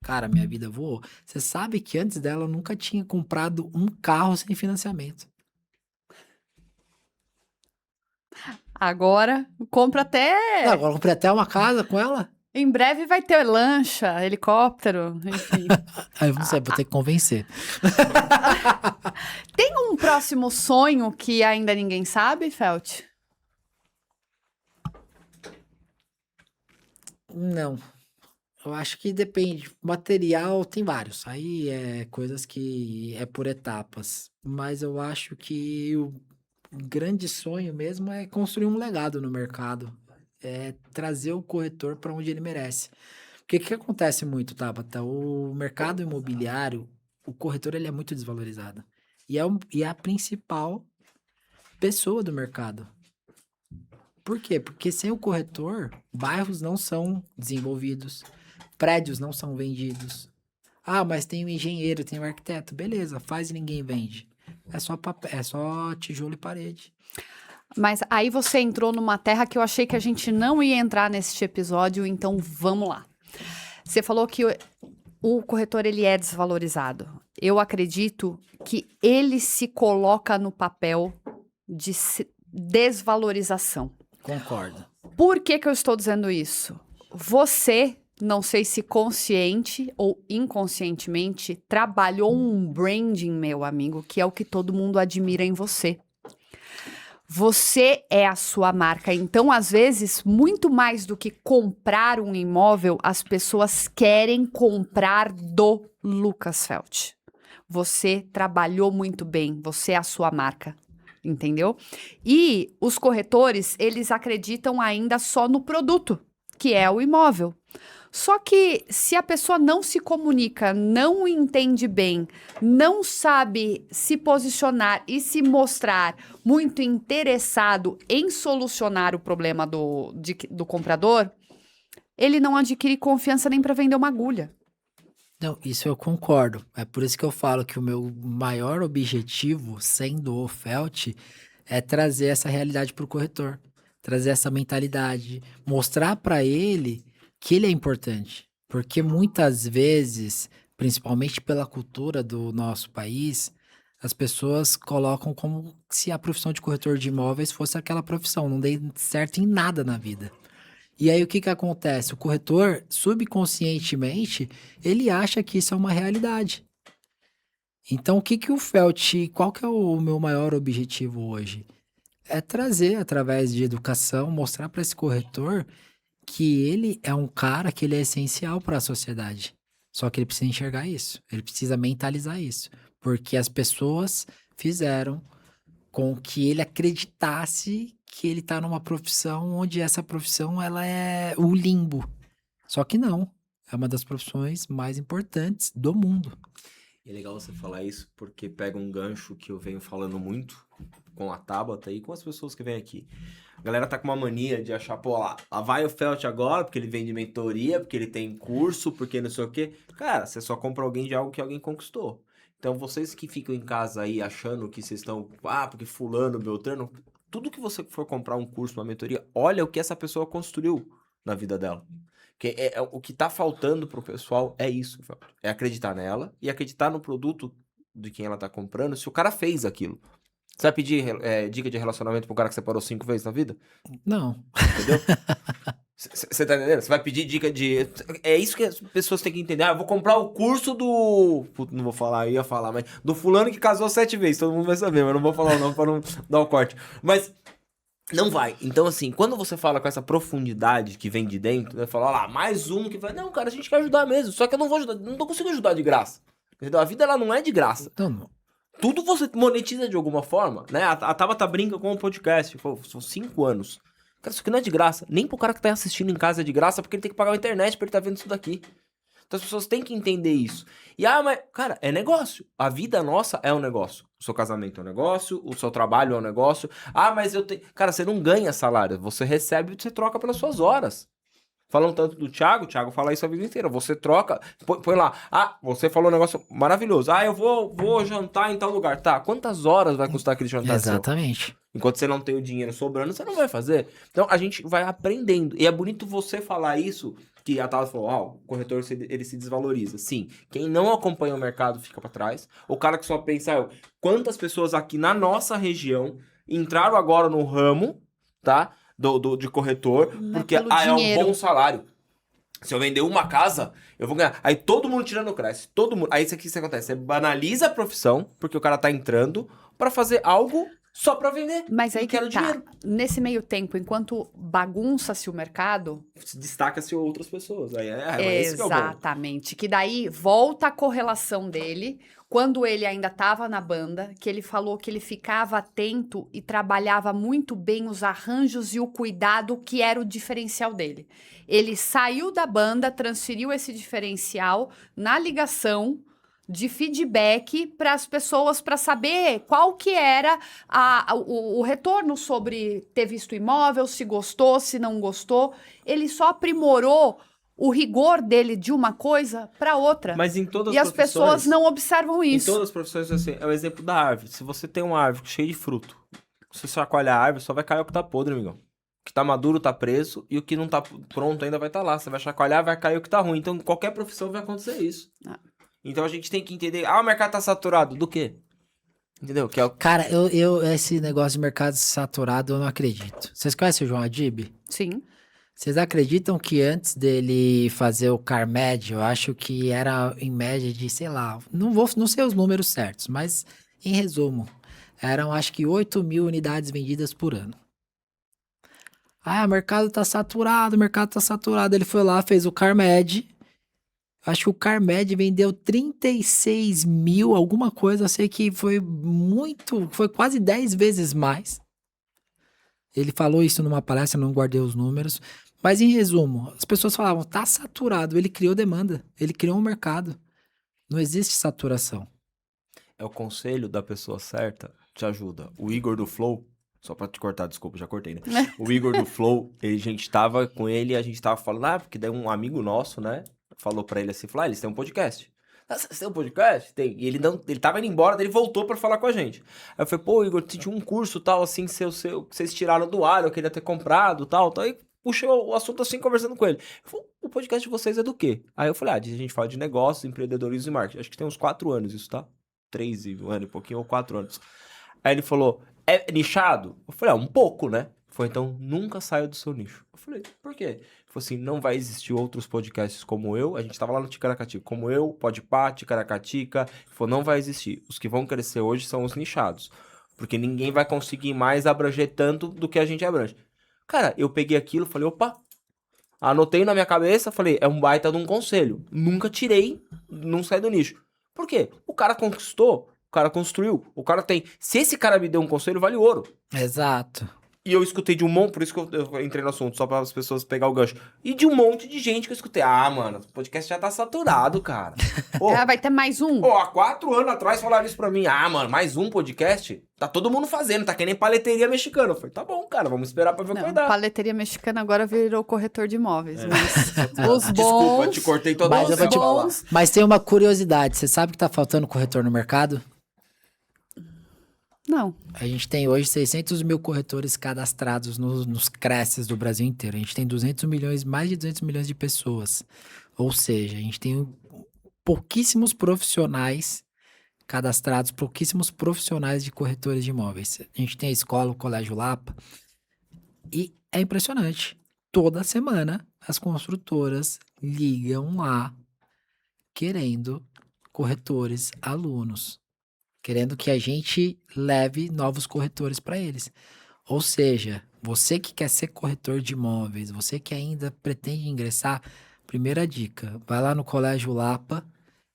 Cara, minha vida voou. Você sabe que antes dela eu nunca tinha comprado um carro sem financiamento. Agora, compra Não, até. agora eu comprei até uma casa com ela. Em breve vai ter lancha, helicóptero, enfim. Aí eu não sei, vou ter que convencer. Tem um próximo sonho que ainda ninguém sabe, Felt? Não. Eu acho que depende. Material tem vários. Aí é coisas que é por etapas. Mas eu acho que o grande sonho mesmo é construir um legado no mercado. É trazer o corretor para onde ele merece. Porque o que acontece muito, Tabata? O mercado imobiliário, o corretor ele é muito desvalorizado. E é a principal pessoa do mercado. Por quê? Porque sem o corretor, bairros não são desenvolvidos, prédios não são vendidos. Ah, mas tem o engenheiro, tem o arquiteto. Beleza, faz e ninguém vende. É só tijolo e parede. Mas aí você entrou numa terra que eu achei que a gente não ia entrar neste episódio, então vamos lá. Você falou que o corretor ele é desvalorizado. Eu acredito que ele se coloca no papel de desvalorização. Concordo. Por que eu estou dizendo isso? Você, não sei se consciente ou inconscientemente, trabalhou um branding, meu amigo, que é o que todo mundo admira em você. Você é a sua marca. Então, às vezes, muito mais do que comprar um imóvel, as pessoas querem comprar do Lucas Felt. Você trabalhou muito bem, você é a sua marca. Entendeu? E os corretores, eles acreditam ainda só no produto, que é o imóvel. Só que se a pessoa não se comunica, não entende bem, não sabe se posicionar e se mostrar muito interessado em solucionar o problema do comprador, ele não adquire confiança nem para vender uma agulha. Não, isso eu concordo. É por isso que eu falo que o meu maior objetivo, sendo o Felt, é trazer essa realidade para o corretor. Trazer essa mentalidade. Mostrar para ele que ele é importante. Porque muitas vezes, principalmente pela cultura do nosso país, as pessoas colocam como se a profissão de corretor de imóveis fosse aquela profissão. Não dê certo em nada na vida. E aí o que acontece? O corretor, subconscientemente, ele acha que isso é uma realidade. Então o que o Felt, qual que é o meu maior objetivo hoje? É trazer, através de educação, mostrar para esse corretor que ele é um cara que ele é essencial para a sociedade. Só que ele precisa enxergar isso, ele precisa mentalizar isso. Porque as pessoas fizeram com que ele acreditasse que ele tá numa profissão onde essa profissão ela é o limbo. Só que não. É uma das profissões mais importantes do mundo. É legal você falar isso porque pega um gancho que eu venho falando muito com a Tabata e com as pessoas que vêm aqui. A galera tá com uma mania de achar, pô, lá vai o Felt agora porque ele vende mentoria, porque ele tem curso, porque não sei o quê. Cara, você só compra alguém de algo que alguém conquistou. Então, vocês que ficam em casa aí achando que vocês estão, porque fulano, beltrano, tudo que você for comprar um curso, uma mentoria, olha o que essa pessoa construiu na vida dela. Que o que tá faltando pro pessoal é isso, é acreditar nela e acreditar no produto de quem ela tá comprando, se o cara fez aquilo. Você vai pedir dica de relacionamento pro cara que separou 5 vezes na vida? Não. Entendeu? Você tá entendendo? Você vai pedir dica de... É isso que as pessoas têm que entender. Eu vou comprar o curso do... Puta, não vou falar, eu ia falar, mas... Do fulano que casou 7 vezes. Todo mundo vai saber, mas não vou falar o nome pra não dar o corte. Mas... Não vai. Então, assim, quando você fala com essa profundidade que vem de dentro, né? Fala, lá, mais um que vai... Não, cara, a gente quer ajudar mesmo. Só que eu não vou ajudar, não consigo ajudar de graça. Entendeu? A vida, ela não é de graça. Não. Tudo você monetiza de alguma forma, né? A Tabata brinca com o podcast. São 5 anos. Cara, isso aqui não é de graça. Nem pro cara que tá assistindo em casa é de graça, porque ele tem que pagar a internet pra ele tá vendo isso daqui. Então as pessoas têm que entender isso. E, mas, cara, é negócio. A vida nossa é um negócio. O seu casamento é um negócio, o seu trabalho é um negócio. Mas eu tenho... Cara, você não ganha salário. Você recebe e você troca pelas suas horas. Falam tanto do Thiago fala isso a vida inteira. Você troca, põe lá. Você falou um negócio maravilhoso. Eu vou jantar em tal lugar. Tá, quantas horas vai custar aquele jantar? Exatamente. Seu? Enquanto você não tem o dinheiro sobrando, você não vai fazer. Então, a gente vai aprendendo. E é bonito você falar isso, que a Tala falou, o corretor, ele se desvaloriza. Sim, quem não acompanha o mercado fica pra trás. O cara que só pensa, quantas pessoas aqui na nossa região entraram agora no ramo, tá? De corretor, porque é um bom salário. Se eu vender uma casa, eu vou ganhar. Aí todo mundo tirando o cresce. Todo mundo. Aí isso aqui acontece. Você banaliza a profissão, porque o cara tá entrando pra fazer algo só pra vender. Mas aí que quero tá. dinheiro. Nesse meio tempo, enquanto bagunça-se o mercado... Destaca-se outras pessoas. Aí esse que é o bom. Exatamente. Que daí volta a correlação dele, quando ele ainda estava na banda, que ele falou que ele ficava atento e trabalhava muito bem os arranjos e o cuidado, que era o diferencial dele. Ele saiu da banda, transferiu esse diferencial na ligação de feedback para as pessoas, para saber qual que era o retorno sobre ter visto o imóvel, se gostou, se não gostou. Ele só aprimorou o rigor dele de uma coisa para outra. Mas em todas e as as pessoas não observam Em isso. todas as profissões, assim, é o exemplo da árvore. Se você tem uma árvore cheia de fruto, se você chacoalhar a árvore, só vai cair o que tá podre, amigão. O que tá maduro tá preso e o que não tá pronto ainda vai estar lá. Você vai chacoalhar, vai cair o que tá ruim. Então, em qualquer profissão vai acontecer isso. Então, a gente tem que entender... o mercado tá saturado. Do quê? Entendeu? Que é o... Cara, esse negócio de mercado saturado, eu não acredito. Vocês conhecem o João Adib? Sim. Vocês acreditam que antes dele fazer o CarMed, eu acho que era em média de, sei lá, não sei os números certos, mas em resumo, eram acho que 8 mil unidades vendidas por ano. O mercado tá saturado, Ele foi lá, fez o CarMed. Acho que o CarMed vendeu 36 mil, alguma coisa. Eu sei que foi quase 10 vezes mais. Ele falou isso numa palestra, não guardei os números. Mas, em resumo, as pessoas falavam, tá saturado. Ele criou demanda, ele criou um mercado. Não existe saturação. É o conselho da pessoa certa, te ajuda. O Igor do Flow, só pra te cortar, desculpa, já cortei, né? O Igor do Flow, a gente tava com ele e a gente tava falando, porque daí um amigo nosso, né? Falou pra ele assim, falou, eles têm um podcast. Você tem um podcast? Tem. E ele tava indo embora, daí ele voltou pra falar com a gente. Aí eu falei, pô, Igor, tinha um curso tal, assim, que vocês tiraram do ar, eu queria ter comprado, tal. Aí puxei o assunto assim, conversando com ele. Ele falou, o podcast de vocês é do quê? Aí eu falei, a gente fala de negócios, empreendedorismo e marketing. Acho que tem uns 4 anos isso, tá? 3 anos e pouquinho, ou 4 anos. Aí ele falou, é nichado? Eu falei, um pouco, né? Foi, então, nunca saia do seu nicho. Eu falei, por quê? Ele falou assim, não vai existir outros podcasts como eu. A gente tava lá no Ticaracatica. Como eu, Podpah, Ticaracatica. Ele falou, não vai existir. Os que vão crescer hoje são os nichados. Porque ninguém vai conseguir mais abranger tanto do que a gente abrange. Cara, eu peguei aquilo, falei, opa. Anotei na minha cabeça, falei, é um baita de um conselho. Nunca tirei, não saí do nicho. Por quê? O cara conquistou, o cara construiu, o cara tem... Se esse cara me deu um conselho, vale ouro. Exato. E eu escutei de um monte, por isso que eu entrei no assunto, só para as pessoas pegar o gancho. E de um monte de gente que eu escutei. Mano, o podcast já tá saturado, cara. Vai ter mais um. Há 4 anos atrás falaram isso pra mim. Mano, mais um podcast? Tá todo mundo fazendo, tá que nem paleteria mexicana. Eu falei, tá bom, cara, vamos esperar pra ver o que vai dar. Paleteria mexicana agora virou corretor de imóveis. Mas os bons... Desculpa, te cortei toda mas, mas tem uma curiosidade, você sabe que tá faltando corretor no mercado? Não. A gente tem hoje 600 mil corretores cadastrados nos CRECs do Brasil inteiro. A gente tem 200 milhões, mais de 200 milhões de pessoas. Ou seja, a gente tem pouquíssimos profissionais cadastrados, pouquíssimos profissionais de corretores de imóveis. A gente tem a escola, o Colégio Lapa. E é impressionante. Toda semana as construtoras ligam lá querendo corretores, alunos. Querendo que a gente leve novos corretores para eles. Ou seja, você que quer ser corretor de imóveis, você que ainda pretende ingressar, primeira dica, vai lá no Colégio Lapa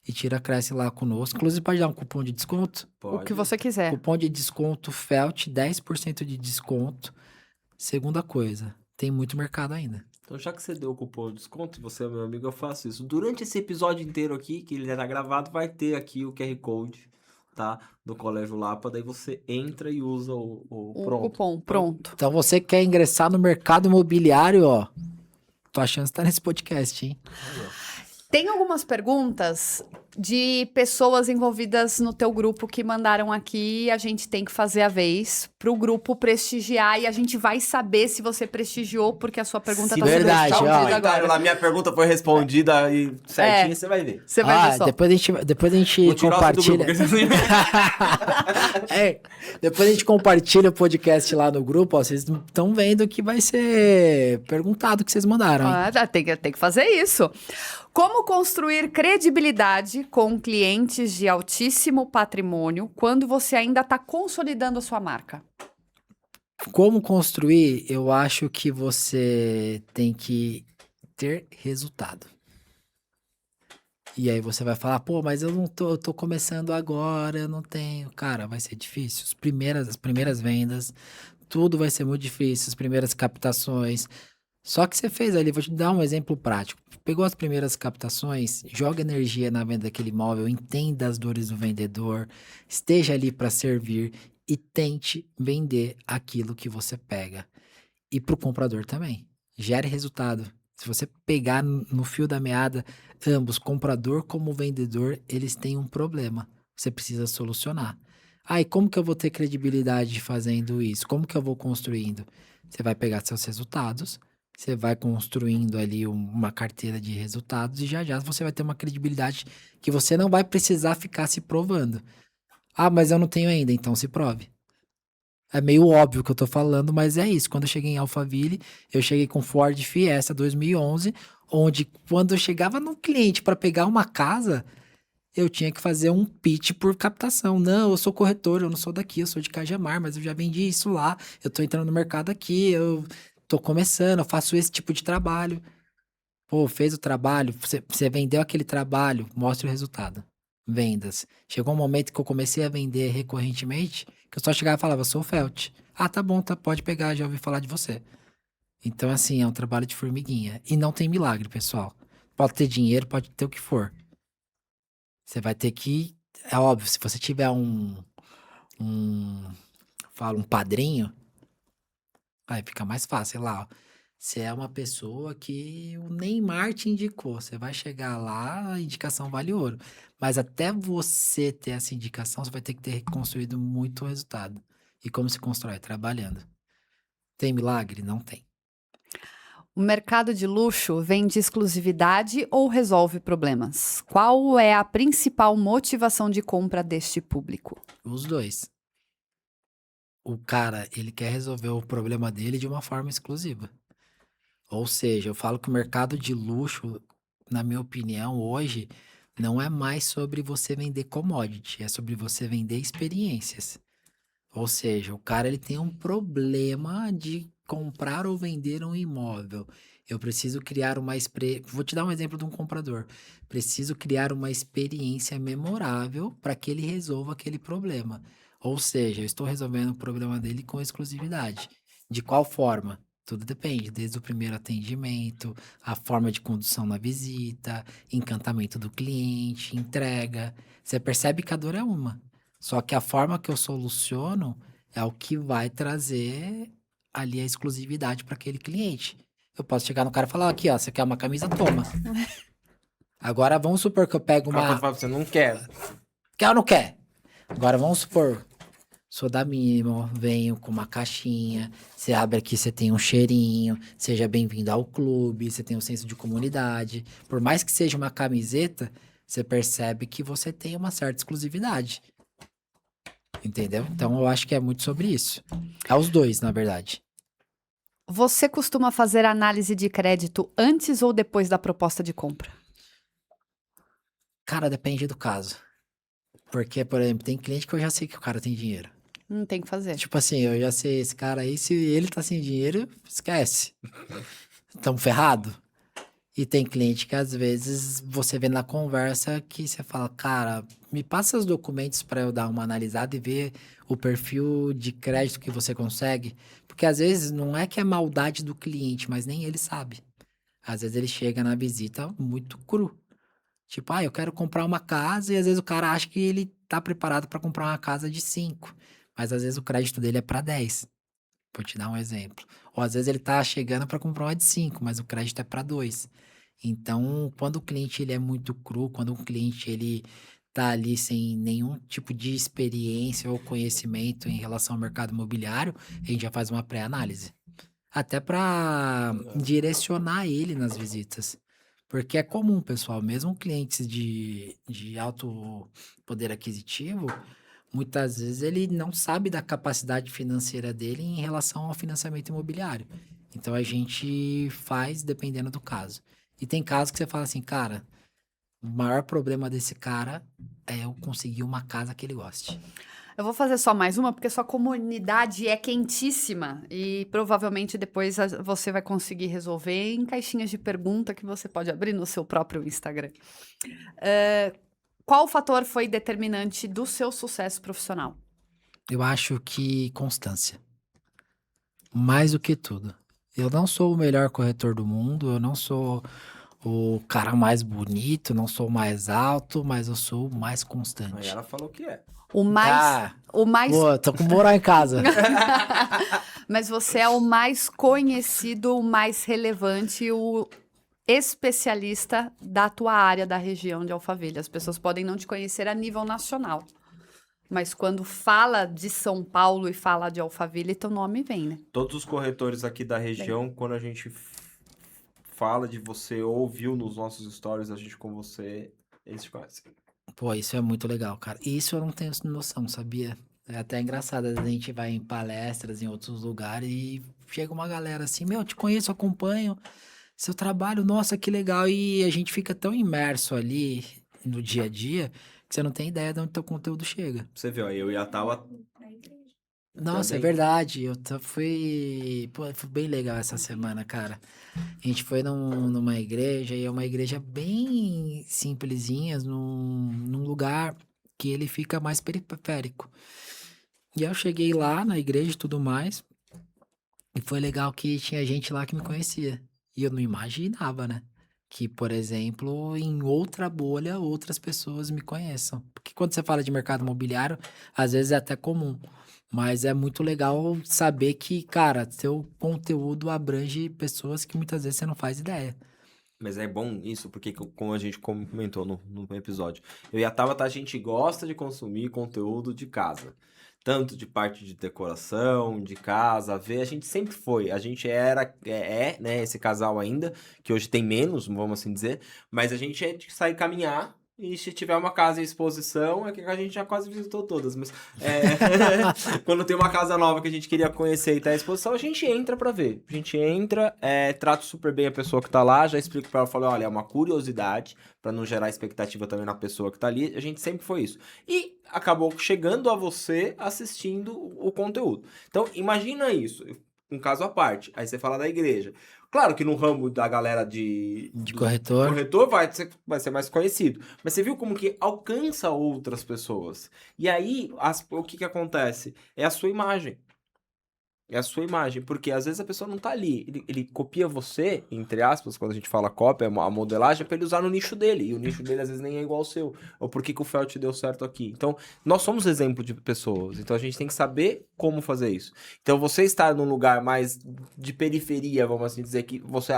e tira Cresce lá conosco. Inclusive pode dar um cupom de desconto. Pode. O que você quiser. Cupom de desconto FELT, 10% de desconto. Segunda coisa, tem muito mercado ainda. Então, já que você deu o cupom de desconto, você é meu amigo, eu faço isso. Durante esse episódio inteiro aqui, que ele já tá gravado, vai ter aqui o QR Code, tá? Do Colégio Lapa, daí você entra e usa o cupom, pronto. Então você quer ingressar no mercado imobiliário, ó, tua chance tá nesse podcast, hein? Tem algumas perguntas de pessoas envolvidas no teu grupo que mandaram aqui, a gente tem que fazer a vez pro grupo prestigiar e a gente vai saber se você prestigiou, porque a sua pergunta tá sendo respondida agora. Lá, minha pergunta foi respondida e certinho, você vai ver. Você vai ver só. Depois a gente compartilha. Depois a gente compartilha o podcast lá no grupo, ó, vocês estão vendo que vai ser perguntado o que vocês mandaram, hein? Tem que fazer isso. Como construir credibilidade com clientes de altíssimo patrimônio quando você ainda está consolidando a sua marca? Como construir? Eu acho que você tem que ter resultado. E aí você vai falar, pô, mas eu tô começando agora, eu não tenho. Cara, vai ser difícil. As primeiras vendas, tudo vai ser muito difícil, as primeiras captações. Só que você fez ali, vou te dar um exemplo prático. Pegou as primeiras captações, joga energia na venda daquele imóvel, entenda as dores do vendedor, esteja ali para servir e tente vender aquilo que você pega. E para o comprador também. Gere resultado. Se você pegar no fio da meada, ambos, comprador como vendedor, eles têm um problema. Você precisa solucionar. E como que eu vou ter credibilidade fazendo isso? Como que eu vou construindo? Você vai pegar seus resultados, você vai construindo ali uma carteira de resultados e já você vai ter uma credibilidade que você não vai precisar ficar se provando. Mas eu não tenho ainda, então se prove. É meio óbvio que eu tô falando, mas é isso. Quando eu cheguei em Alphaville, eu cheguei com Ford Fiesta 2011, onde quando eu chegava no cliente para pegar uma casa, eu tinha que fazer um pitch por captação. Não, eu sou corretor, eu não sou daqui, eu sou de Cajamar, mas eu já vendi isso lá, eu tô entrando no mercado aqui, eu tô começando, eu faço esse tipo de trabalho. Pô, fez o trabalho, você vendeu aquele trabalho, mostra o resultado. Vendas. Chegou um momento que eu comecei a vender recorrentemente, que eu só chegava e falava, sou o Felt. Tá bom, pode pegar, já ouvi falar de você. Então, assim, é um trabalho de formiguinha. E não tem milagre, pessoal. Pode ter dinheiro, pode ter o que for. Você vai ter que... É óbvio, se você tiver um padrinho, aí fica mais fácil, sei lá, ó. Você é uma pessoa que o Neymar te indicou. Você vai chegar lá, a indicação vale ouro. Mas até você ter essa indicação, você vai ter que ter construído muito resultado. E como se constrói? Trabalhando. Tem milagre? Não tem. O mercado de luxo vende exclusividade ou resolve problemas? Qual é a principal motivação de compra deste público? Os dois. O cara, ele quer resolver o problema dele de uma forma exclusiva. Ou seja, eu falo que o mercado de luxo, na minha opinião, hoje, não é mais sobre você vender commodity, é sobre você vender experiências. Ou seja, o cara ele tem um problema de comprar ou vender um imóvel. Eu preciso criar uma Vou te dar um exemplo de um comprador. Preciso criar uma experiência memorável para que ele resolva aquele problema. Ou seja, eu estou resolvendo o problema dele com exclusividade. De qual forma? Tudo depende, desde o primeiro atendimento, a forma de condução na visita, encantamento do cliente, entrega. Você percebe que a dor é uma. Só que a forma que eu soluciono é o que vai trazer ali a exclusividade para aquele cliente. Eu posso chegar no cara e falar, aqui, ó, você quer uma camisa? Toma. Agora vamos supor que eu pego uma... Você não quer. Quer ou não quer? Agora vamos supor, sou da Mimo, venho com uma caixinha, você abre aqui, você tem um cheirinho, seja bem-vindo ao clube, você tem um senso de comunidade. Por mais que seja uma camiseta, você percebe que você tem uma certa exclusividade. Entendeu? Então, eu acho que é muito sobre isso. É os dois, na verdade. Você costuma fazer análise de crédito antes ou depois da proposta de compra? Cara, depende do caso. Porque, por exemplo, tem cliente que eu já sei que o cara tem dinheiro. Não tem que fazer. Tipo assim, eu já sei, esse cara aí, se ele tá sem dinheiro, esquece. Tamo ferrado. E tem cliente que às vezes você vê na conversa que você fala, cara, me passa os documentos para eu dar uma analisada e ver o perfil de crédito que você consegue. Porque às vezes não é que é maldade do cliente, mas nem ele sabe. Às vezes ele chega na visita muito cru. Tipo, eu quero comprar uma casa e às vezes o cara acha que ele tá preparado para comprar uma casa de 5. Mas às vezes o crédito dele é para 10. Vou te dar um exemplo. Ou às vezes ele tá chegando para comprar uma de 5, mas o crédito é para 2. Então, quando o cliente ele é muito cru, quando o cliente ele tá ali sem nenhum tipo de experiência ou conhecimento em relação ao mercado imobiliário, a gente já faz uma pré-análise. Até para direcionar ele nas visitas. Porque é comum, pessoal, mesmo clientes de alto poder aquisitivo, muitas vezes ele não sabe da capacidade financeira dele em relação ao financiamento imobiliário. Então a gente faz dependendo do caso. E tem casos que você fala assim, cara, O maior problema desse cara é eu conseguir uma casa que ele goste. Eu vou fazer só mais uma, porque sua comunidade é quentíssima e provavelmente depois você vai conseguir resolver em caixinhas de pergunta que você pode abrir no seu próprio Instagram. Qual fator foi determinante do seu sucesso profissional? Eu acho que constância. Mais do que tudo. Eu não sou o melhor corretor do mundo, eu não sou o cara mais bonito, não sou o mais alto, mas eu sou o mais constante. Aí ela falou que é. O mais... Pô, tô com moral em casa. Mas você é o mais conhecido, o mais relevante, o especialista da tua área, da região de Alphaville. As pessoas podem não te conhecer a nível nacional. Mas quando fala de São Paulo e fala de Alphaville, teu nome vem, né? Todos os corretores aqui da região, quando a gente fala de você ou viu nos nossos stories a gente com você, eles te conhecem. Pô, isso é muito legal, cara. Isso eu não tenho noção, sabia? É até engraçado, a gente vai em palestras em outros lugares e chega uma galera assim, meu, te conheço, acompanho seu trabalho, nossa, que legal. E a gente fica tão imerso ali no dia a dia que você não tem ideia de onde teu conteúdo chega. Você viu, eu e a Tava... Nossa, também. é verdade. Fui bem legal essa semana, cara. A gente foi numa igreja, e é uma igreja bem simplesinha, num lugar que ele fica mais periférico. E aí eu cheguei lá na igreja e tudo mais, e foi legal que tinha gente lá que me conhecia. E eu não imaginava, né? Que, por exemplo, em outra bolha, outras pessoas me conheçam. Porque quando você fala de mercado imobiliário, às vezes é até comum. Mas é muito legal saber que, cara, seu conteúdo abrange pessoas que muitas vezes você não faz ideia. Mas é bom isso, porque como a gente comentou no episódio, eu e a Tabata, a gente gosta de consumir conteúdo de casa. Tanto de parte de decoração, de casa, a gente sempre foi. A gente né, esse casal ainda, que hoje tem menos, vamos assim dizer, mas a gente é de sair caminhar. E se tiver uma casa em exposição, é que a gente já quase visitou todas, mas quando tem uma casa nova que a gente queria conhecer e tá em exposição, a gente entra pra ver. A gente entra, trato super bem a pessoa que tá lá, já explico pra ela, falo, olha, é uma curiosidade, pra não gerar expectativa também na pessoa que tá ali, a gente sempre foi isso. E acabou chegando a você assistindo o conteúdo. Então, imagina isso, um caso à parte, aí você fala da igreja. Claro que no ramo da galera de corretor vai ser mais conhecido. Mas você viu como que alcança outras pessoas. E aí, o que acontece? É a sua imagem. É a sua imagem. Porque às vezes a pessoa não tá ali. Ele copia você, entre aspas, quando a gente fala cópia, a modelagem, para ele usar no nicho dele. E o nicho dele às vezes nem é igual ao seu. Ou por que o Felt deu certo aqui. Então, nós somos exemplo de pessoas. Então a gente tem que saber como fazer isso. Então, você estar num lugar mais de periferia, vamos assim dizer, que você...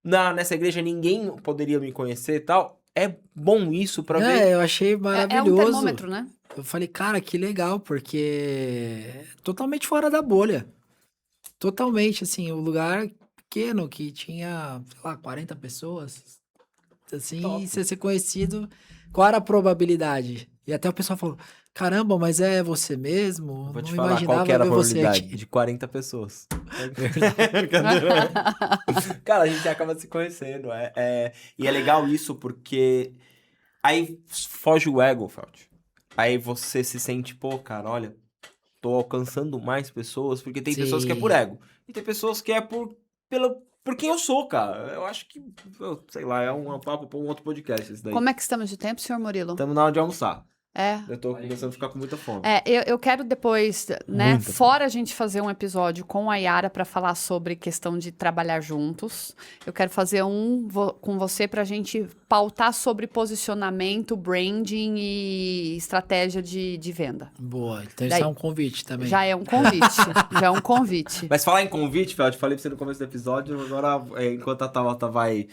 nessa igreja ninguém poderia me conhecer e tal. É bom isso pra ver. Eu achei maravilhoso. É um termômetro, né? Eu falei, cara, que legal, porque totalmente fora da bolha. Totalmente, assim, um lugar pequeno que tinha, sei lá, 40 pessoas. Assim, Top. e você ser conhecido, qual era a probabilidade? E até o pessoal falou, caramba, mas é você mesmo? Vou te Não falar imaginava qual que era a ver você probabilidade. aqui. De 40 pessoas. Brincadeira. Cara, a gente acaba se conhecendo. E é legal isso porque aí foge o ego, Felt. Aí você se sente, pô, cara, olha, tô alcançando mais pessoas, porque tem pessoas que é por Sim. ego. E tem pessoas que é por quem eu sou, cara. Eu acho que, sei lá, é um papo pra um outro podcast isso daí. Como é que estamos de tempo, senhor Murilo? Estamos na hora de almoçar. É. Eu tô começando a ficar com muita fome. Eu quero depois, né, Muita. fora a gente fazer um episódio com a Yara para falar sobre questão de trabalhar juntos, eu quero fazer com você pra gente pautar sobre posicionamento, branding e estratégia de venda. Boa, então Daí- isso é um convite também. Já é um convite, já é um convite. Mas falar em convite, Feld, falei pra você no começo do episódio, agora, enquanto a Tabata vai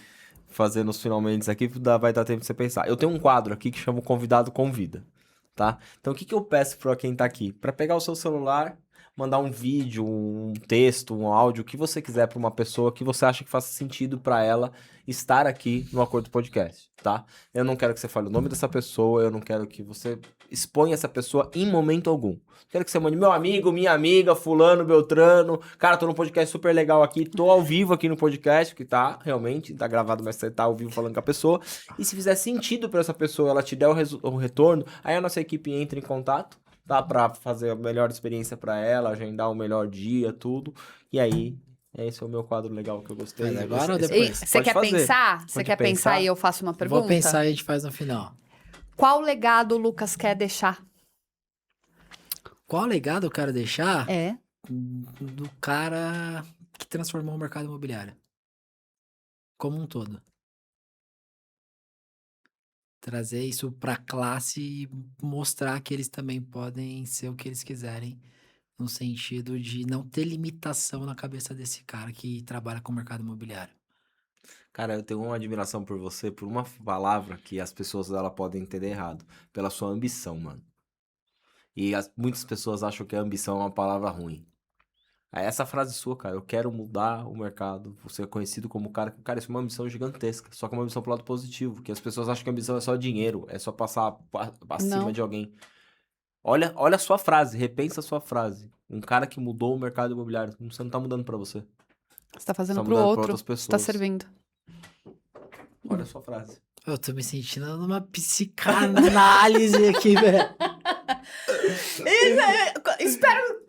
fazendo os finalmente aqui, vai dar tempo de você pensar. Eu tenho um quadro aqui que chama o Convidado Convida, tá? Então, o que eu peço pra quem tá aqui? Pra pegar o seu celular, mandar um vídeo, um texto, um áudio, o que você quiser para uma pessoa que você acha que faça sentido para ela estar aqui no Acordo Podcast, tá? Eu não quero que você fale o nome dessa pessoa, eu não quero que você exponha essa pessoa em momento algum. Quero que você mande meu amigo, minha amiga, fulano, beltrano. Cara, tô num podcast super legal aqui, tô ao vivo aqui no podcast, que tá, realmente, tá gravado, mas você tá ao vivo falando com a pessoa. E se fizer sentido pra essa pessoa, ela te der o retorno, aí a nossa equipe entra em contato, tá? Pra fazer a melhor experiência pra ela, agendar o melhor dia, tudo. E aí, esse é o meu quadro legal que eu gostei. Mas agora ou depois? Você quer pensar? Você quer pensar e eu faço uma pergunta? Vou pensar e a gente faz no final. Qual legado o Lucas quer deixar? Qual legado eu quero deixar? É. Do cara que transformou o mercado imobiliário. Como um todo. Trazer isso pra classe e mostrar que eles também podem ser o que eles quiserem, no sentido de não ter limitação na cabeça desse cara que trabalha com o mercado imobiliário. Cara, eu tenho uma admiração por você, por uma palavra que as pessoas ela podem entender errado. Pela sua ambição, mano. E muitas pessoas acham que a ambição é uma palavra ruim. Aí essa frase sua, cara, eu quero mudar o mercado, você é conhecido como cara, isso é uma ambição gigantesca, só que é uma ambição pro lado positivo, que as pessoas acham que a ambição é só dinheiro, é só passar acima de alguém. Olha a sua frase, repensa a sua frase. Um cara que mudou o mercado imobiliário, você não tá mudando pra você. Você tá fazendo Tá pro mudando pra outro, outras pessoas. você tá servindo. Olha a sua frase. Eu tô me sentindo numa psicanálise aqui, velho. Espero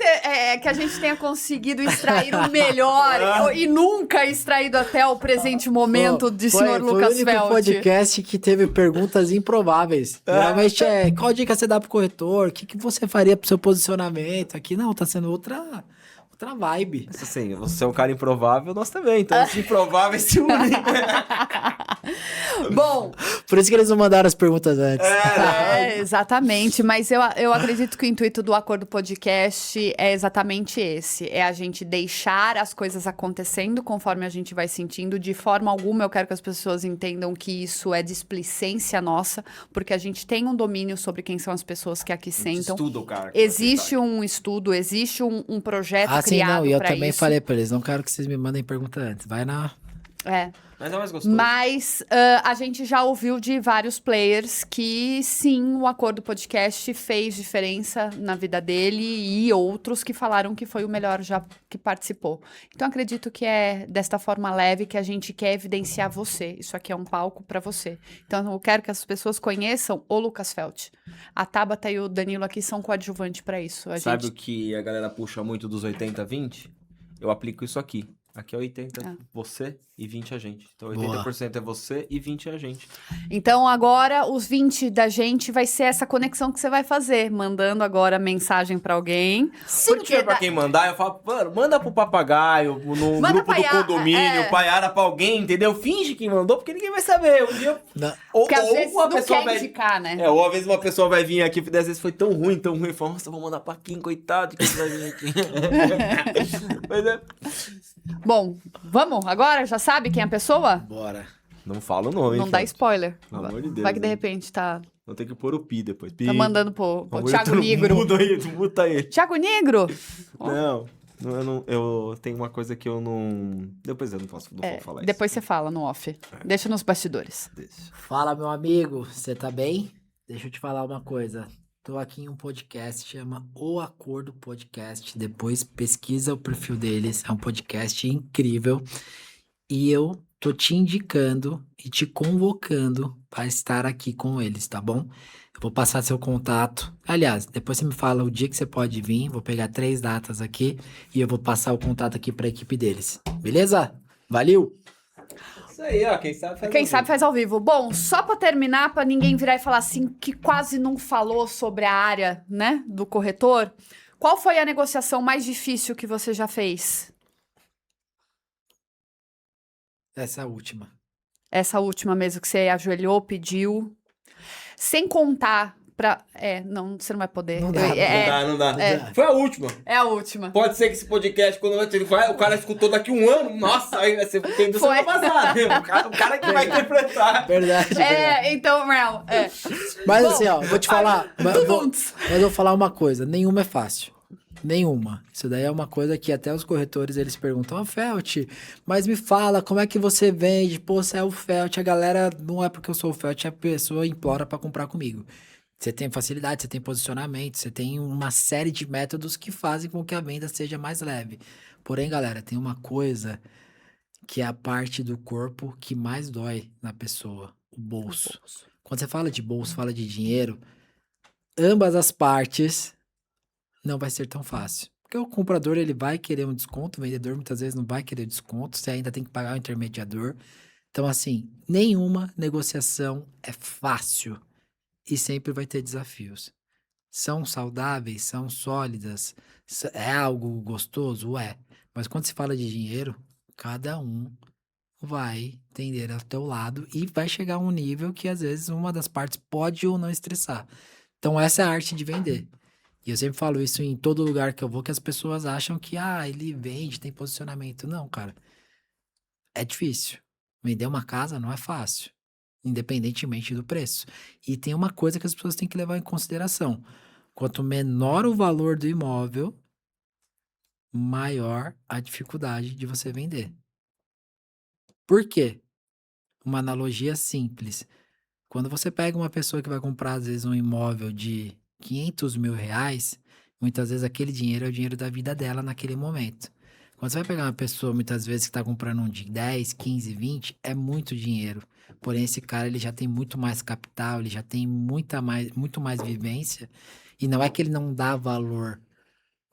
que a gente tenha conseguido extrair o melhor e nunca extraído até o presente momento de senhor Lucas Foi o único Felt. podcast que teve perguntas improváveis. Geralmente qual dica você dá pro corretor? O que você faria pro seu posicionamento? Aqui não, tá sendo outra vibe. Assim, você é um cara improvável, nós também. Então, os improváveis se unem. Bom... Por isso que eles não mandaram as perguntas antes. Exatamente. Mas eu acredito que o intuito do Acordo Podcast é exatamente esse. É a gente deixar as coisas acontecendo conforme a gente vai sentindo. De forma alguma, eu quero que as pessoas entendam que isso é displicência nossa, porque a gente tem um domínio sobre quem são as pessoas que aqui sentam. Estudo, cara. Existe um estudo, existe um projeto criado sim, não. E eu pra também isso. falei pra eles, não quero que vocês me mandem pergunta antes. Vai na... Mas é mais gostoso. Mas a gente já ouviu de vários players que sim, o Acordo Podcast fez diferença na vida dele e outros que falaram que foi o melhor já que participou. Então acredito que é desta forma leve que a gente quer evidenciar você. Isso aqui é um palco para você. Então eu quero que as pessoas conheçam o Lucas Felt. A Tabata e o Danilo aqui são coadjuvantes para isso. Sabe o que a galera puxa muito dos 80-20? Eu aplico isso aqui. Aqui é 80 você e 20 a gente. Então 80% é você e 20 é a gente. Então agora os 20 da gente vai ser essa conexão que você vai fazer, mandando agora mensagem pra alguém. Se não tiver pra quem mandar, eu falo, mano, manda pro papagaio, no grupo do condomínio, Paiara pra alguém, entendeu? Finge que mandou, porque ninguém vai saber. Um dia... Porque às vezes não quer indicar, né? Ou às vezes uma pessoa vai vir aqui, às vezes foi tão ruim, fala, nossa, vou mandar pra quem, coitado, que vai vir aqui. Mas é... Bom, vamos agora? Já sabe quem é a pessoa? Bora. Não fala o nome. Não dá spoiler. Pelo amor de Deus. Vai que de repente tá... Vou ter que pôr o pi depois. Pi. Tá mandando pro Thiago Negro. Muda ele. Thiago Negro? Não, eu tenho uma coisa que eu não... Depois eu não posso falar depois isso. você fala no off. Deixa nos bastidores. Fala, meu amigo. Você tá bem? Deixa eu te falar uma coisa. Tô aqui em um podcast, chama O Acordo Podcast. Depois pesquisa o perfil deles. É um podcast incrível. E eu tô te indicando e te convocando para estar aqui com eles, tá bom? Eu vou passar seu contato. Aliás, depois você me fala o dia que você pode vir. Vou pegar 3 datas aqui e eu vou passar o contato aqui para a equipe deles. Beleza? Valeu! Isso aí, ó. Quem sabe faz ao vivo. Bom, só pra terminar, pra ninguém virar e falar assim que quase não falou sobre a área, né, do corretor. Qual foi a negociação mais difícil que você já fez? Essa última. Essa última mesmo que você ajoelhou, pediu. Sem contar pra... não, você não vai poder. Não dá. Foi a última. É a última. Pode ser que esse podcast, quando o cara escutou daqui um ano, nossa, aí vai ser quem do semana passada. O cara que vai interpretar. Verdade. Então, Mel, Mas assim, ó, vou te falar. Mas eu vou falar uma coisa: nenhuma é fácil. Nenhuma. Isso daí é uma coisa que até os corretores, eles perguntam, Felt, mas me fala, como é que você vende? Pô, você é o Felt, a galera, não é porque eu sou o Felt, a pessoa implora para comprar comigo. Você tem facilidade, você tem posicionamento, você tem uma série de métodos que fazem com que a venda seja mais leve. Porém, galera, tem uma coisa que é a parte do corpo que mais dói na pessoa, o bolso. Quando você fala de bolso, fala de dinheiro, ambas as partes não vai ser tão fácil. Porque o comprador, ele vai querer um desconto, o vendedor muitas vezes não vai querer desconto, você ainda tem que pagar o intermediador. Então, assim, nenhuma negociação é fácil e sempre vai ter desafios. São saudáveis, são sólidas, é algo gostoso? É. Mas quando se fala de dinheiro, cada um vai tender ao teu lado e vai chegar a um nível que às vezes uma das partes pode ou não estressar. Então essa é a arte de vender. E eu sempre falo isso em todo lugar que eu vou, que as pessoas acham que, ele vende, tem posicionamento. Não, cara. É difícil. Vender uma casa não é fácil, independentemente do preço. E tem uma coisa que as pessoas têm que levar em consideração. Quanto menor o valor do imóvel, maior a dificuldade de você vender. Por quê? Uma analogia simples. Quando você pega uma pessoa que vai comprar, às vezes, um imóvel de 500 mil reais, muitas vezes aquele dinheiro é o dinheiro da vida dela naquele momento. Quando você vai pegar uma pessoa, muitas vezes, que está comprando um de 10, 15, 20, é muito dinheiro. Porém, esse cara, ele já tem muito mais capital, ele já tem muito mais vivência. E não é que ele não dá valor,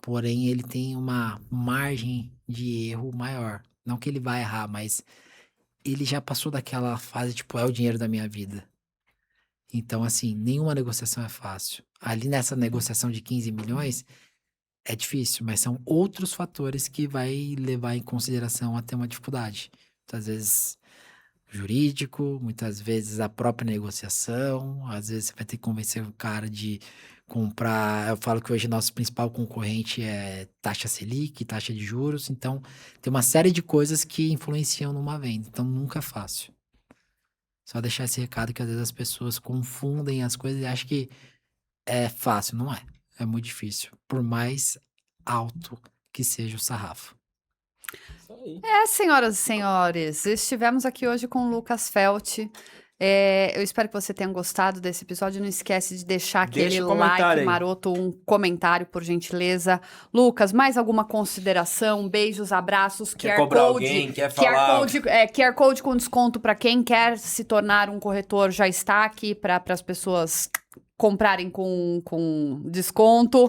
porém, ele tem uma margem de erro maior. Não que ele vai errar, mas ele já passou daquela fase, tipo, é o dinheiro da minha vida. Então, assim, nenhuma negociação é fácil. Ali nessa negociação de 15 milhões, é difícil, mas são outros fatores que vai levar em consideração até uma dificuldade. Muitas vezes jurídico, muitas vezes a própria negociação, às vezes você vai ter que convencer o cara de comprar. Eu falo que hoje nosso principal concorrente é taxa Selic, taxa de juros, então tem uma série de coisas que influenciam numa venda, então nunca é fácil. Só deixar esse recado que às vezes as pessoas confundem as coisas e acham que é fácil. Não é. É muito difícil. Por mais alto que seja o sarrafo. Isso aí. Senhoras e senhores, estivemos aqui hoje com o Lucas Felt. Eu espero que você tenha gostado desse episódio. Não esquece de deixar aquele like maroto, um comentário, por gentileza. Lucas, mais alguma consideração? Beijos, abraços, quer cobrar Code, alguém, quer falar... QR Code com desconto para quem quer se tornar um corretor já está aqui para as pessoas comprarem com desconto.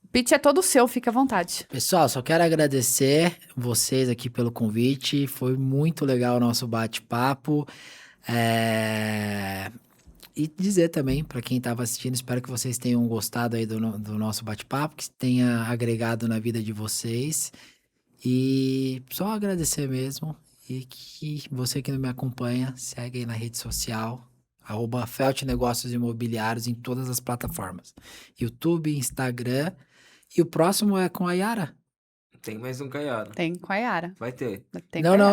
O pitch é todo seu, fica à vontade. Pessoal, só quero agradecer vocês aqui pelo convite. Foi muito legal o nosso bate-papo. E dizer também, para quem estava assistindo, espero que vocês tenham gostado aí do nosso bate-papo, que tenha agregado na vida de vocês. E só agradecer mesmo. E que você que não me acompanha, segue aí na rede social, @Felt Negócios Imobiliários em todas as plataformas. YouTube, Instagram. E o próximo é com a Yara. Tem mais um Yara. Tem com a Yara. Vai ter.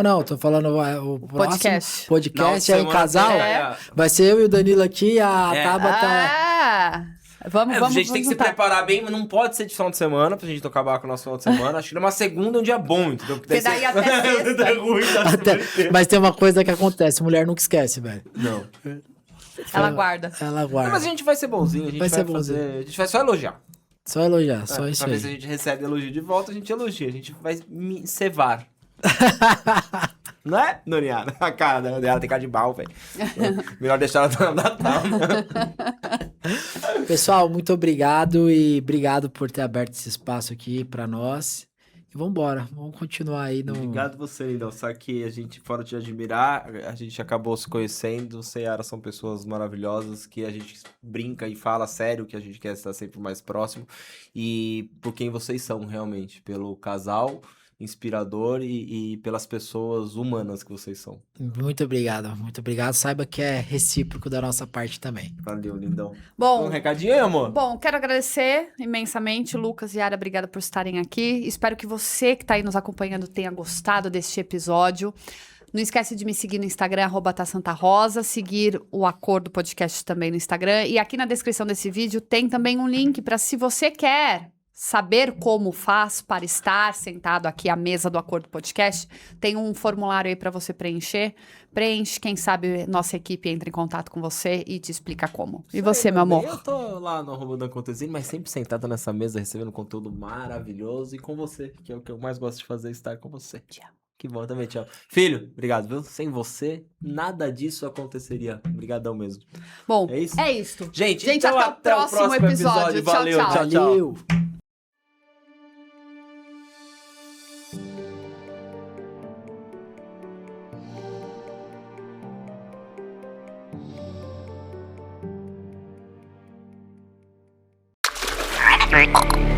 Não. Tô falando o podcast. Podcast é em casal. Vai ser eu e o Danilo aqui, a Tabata... Vamos. A gente tem que se preparar bem, mas não pode ser de final de semana, pra gente acabar com o nosso final de semana. Acho que numa segunda é um dia bom, entendeu? Porque daí até sexta. Mas tem uma coisa que acontece, mulher nunca esquece, velho. Não. Ela guarda. Ela guarda. Mas a gente vai ser bonzinho, a gente a gente vai só elogiar. Só elogiar, só isso aí. Pra ver se a gente recebe elogio de volta, a gente elogia. A gente vai me cevar. Não é, Noriana? A cara da Noriana tem cara de mal, velho. Melhor deixar ela na Natal. Pessoal, muito obrigado e obrigado por ter aberto esse espaço aqui pra nós. E vambora, vamos continuar aí no... Obrigado você, Lindão. Só que a gente, fora de admirar, a gente acabou se conhecendo. Você e a Yara são pessoas maravilhosas que a gente brinca e fala sério, que a gente quer estar sempre mais próximo. E por quem vocês são, realmente. Pelo casal inspirador e pelas pessoas humanas que vocês são. Muito obrigado, muito obrigado. Saiba que é recíproco da nossa parte também. Valeu, lindão. Bom, um recadinho aí, amor? Bom, quero agradecer imensamente, Lucas e Yara, obrigada por estarem aqui. Espero que você que está aí nos acompanhando tenha gostado deste episódio. Não esquece de me seguir no Instagram, @tasantarosa, seguir o Acordo Podcast também no Instagram. E aqui na descrição desse vídeo tem também um link para, se você quer saber como faz para estar sentado aqui à mesa do Acordo Podcast, tem um formulário aí para você preencher. Preenche, quem sabe nossa equipe entra em contato com você e te explica como. E você, meu amor? Eu tô lá no Dan Contezini, mas sempre sentado nessa mesa, recebendo conteúdo maravilhoso. E com você, que é o que eu mais gosto de fazer, estar com você. Te amo. Que bom também, tchau. Filho, obrigado, viu? Sem você, nada disso aconteceria. Obrigadão mesmo. Bom, É isso? é isto. Gente, Gente, então até o próximo episódio. Tchau, Valeu, tchau. tchau, tchau. Valeu. Right.